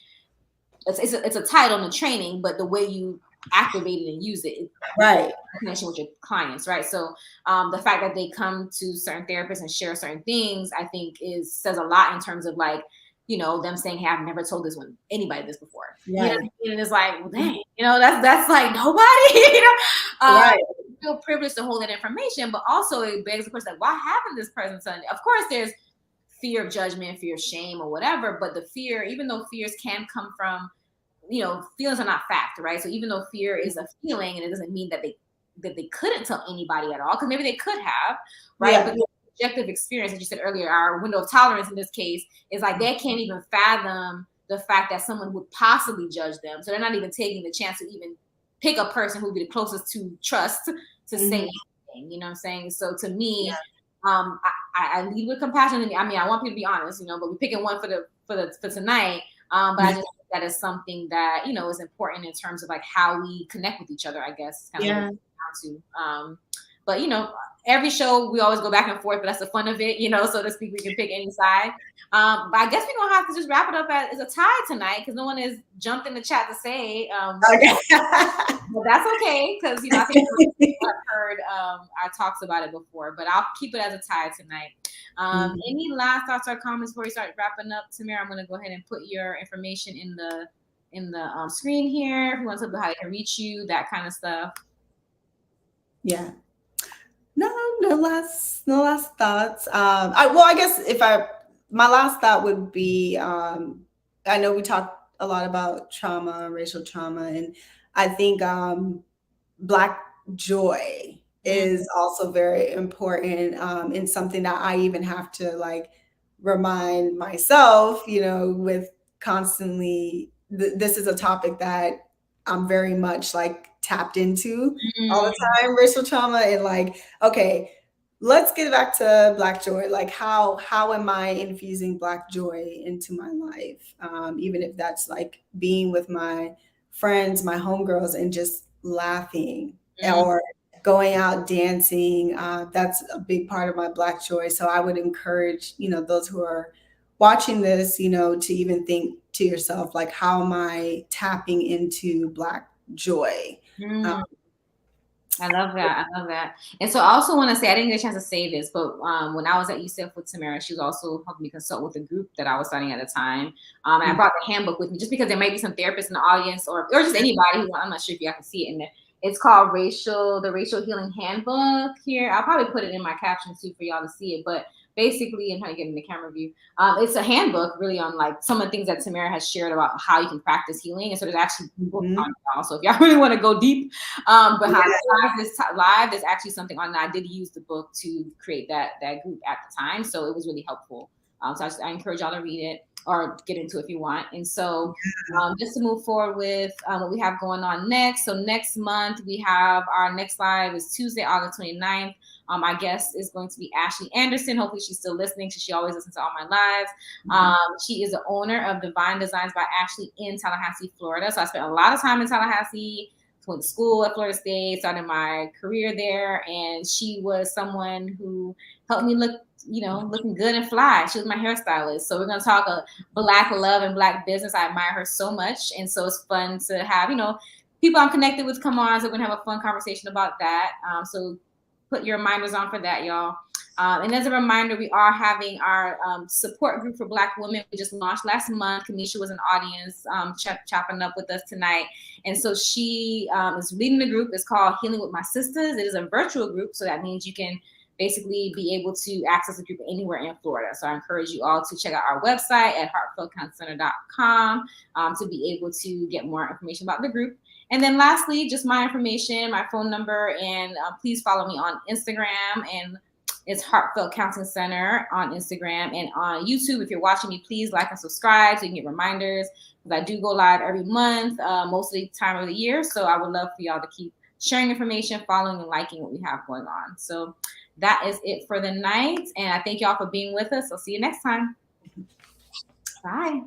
it's a title and a training, but the way you activate it and use it, right, in connection with your clients, right? So the fact that they come to certain therapists and share certain things, I think says a lot in terms of like, you know, them saying, "Hey, I've never told anybody this before." Yeah. You know what I mean? And it's like, well, dang, you know, that's like nobody. You know, right. You feel privileged to hold that information, but also it begs the question, like, why haven't this person done it? Of course, there's fear of judgment, fear of shame, or whatever. But the fear, even though fears can come from, you know, feelings are not fact, right? So even though fear is a feeling, and it doesn't mean that they couldn't tell anybody at all, because maybe they could have, right? Yeah. But the objective experience, as you said earlier, our window of tolerance in this case is like they can't even fathom the fact that someone would possibly judge them. So they're not even taking the chance to even pick a person who would be the closest to trust to say anything. You know what I'm saying? So to me, I lead with compassion. I mean, I want people to be honest, you know, but we're picking one for tonight. But I just think that is something that, you know, is important in terms of like how we connect with each other, I guess. But, you know, every show we always go back and forth, but that's the fun of it, you know, so to speak, we can pick any side. But I guess we're going to have to just wrap it up as a tie tonight because no one has jumped in the chat to say, but that's okay because, you know, I think I've heard our talks about it before, but I'll keep it as a tie tonight. Any last thoughts or comments before we start wrapping up? Tamara, I'm going to go ahead and put your information in the screen here. If you want to know how they can reach you, that kind of stuff. Yeah. No last thoughts. I guess my last thought would be, I know we talked a lot about trauma, racial trauma, and I think Black joy is also very important, and something that I even have to like remind myself, you know, with constantly, this is a topic that I'm very much like tapped into all the time, racial trauma, and like, okay, let's get back to Black joy. Like how am I infusing Black joy into my life? Even if that's like being with my friends, my homegirls, and just laughing, or going out dancing. That's a big part of my Black joy. So I would encourage, those who are watching this, to even think to yourself, like, how am I tapping into Black joy? I love that. I love that. And so I also want to say, I didn't get a chance to say this, but when I was at UCF with Tamara, she was also helping me consult with the group that I was studying at the time. And I brought the handbook with me just because there might be some therapists in the audience or just anybody who, I'm not sure if y'all can see it in there. It's called the Racial Healing Handbook here. I'll probably put it in my captions too for y'all to see it. But basically, and how to get in the camera view, it's a handbook really on like some of the things that Tamara has shared about how you can practice healing. And so there's actually books on y'all. So if y'all really want to go deep, but how live, there's actually something on that. I did use the book to create that group at the time, so it was really helpful. So I encourage y'all to read it or get into it if you want. And so just to move forward with what we have going on next. So next month we have our next live is Tuesday, August 29th. My guest is going to be Ashley Anderson. Hopefully she's still listening because she always listens to all my lives. She is the owner of Divine Designs by Ashley in Tallahassee, Florida. So I spent a lot of time in Tallahassee, went to school at Florida State, started my career there. And she was someone who helped me look, looking good and fly. She was my hairstylist. So we're going to talk Black love and Black business. I admire her so much. And so it's fun to have, people I'm connected with come on. So we're going to have a fun conversation about that. So put your reminders on for that, y'all. And as a reminder, we are having our support group for Black women. We just launched last month. Kamisha was an audience chopping up with us tonight. And so she is leading the group. It's called Healing with My Sisters. It is a virtual group. So that means you can basically be able to access the group anywhere in Florida. So I encourage you all to check out our website at heartfeltcounselcenter.com to be able to get more information about the group. And then lastly, just my information, my phone number, and please follow me on Instagram. And it's Heartfelt Counseling Center on Instagram and on YouTube. If you're watching me, please like and subscribe so you can get reminders, because I do go live every month, most of the time of the year. So I would love for y'all to keep sharing information, following and liking what we have going on. So that is it for the night. And I thank y'all for being with us. I'll see you next time. Bye.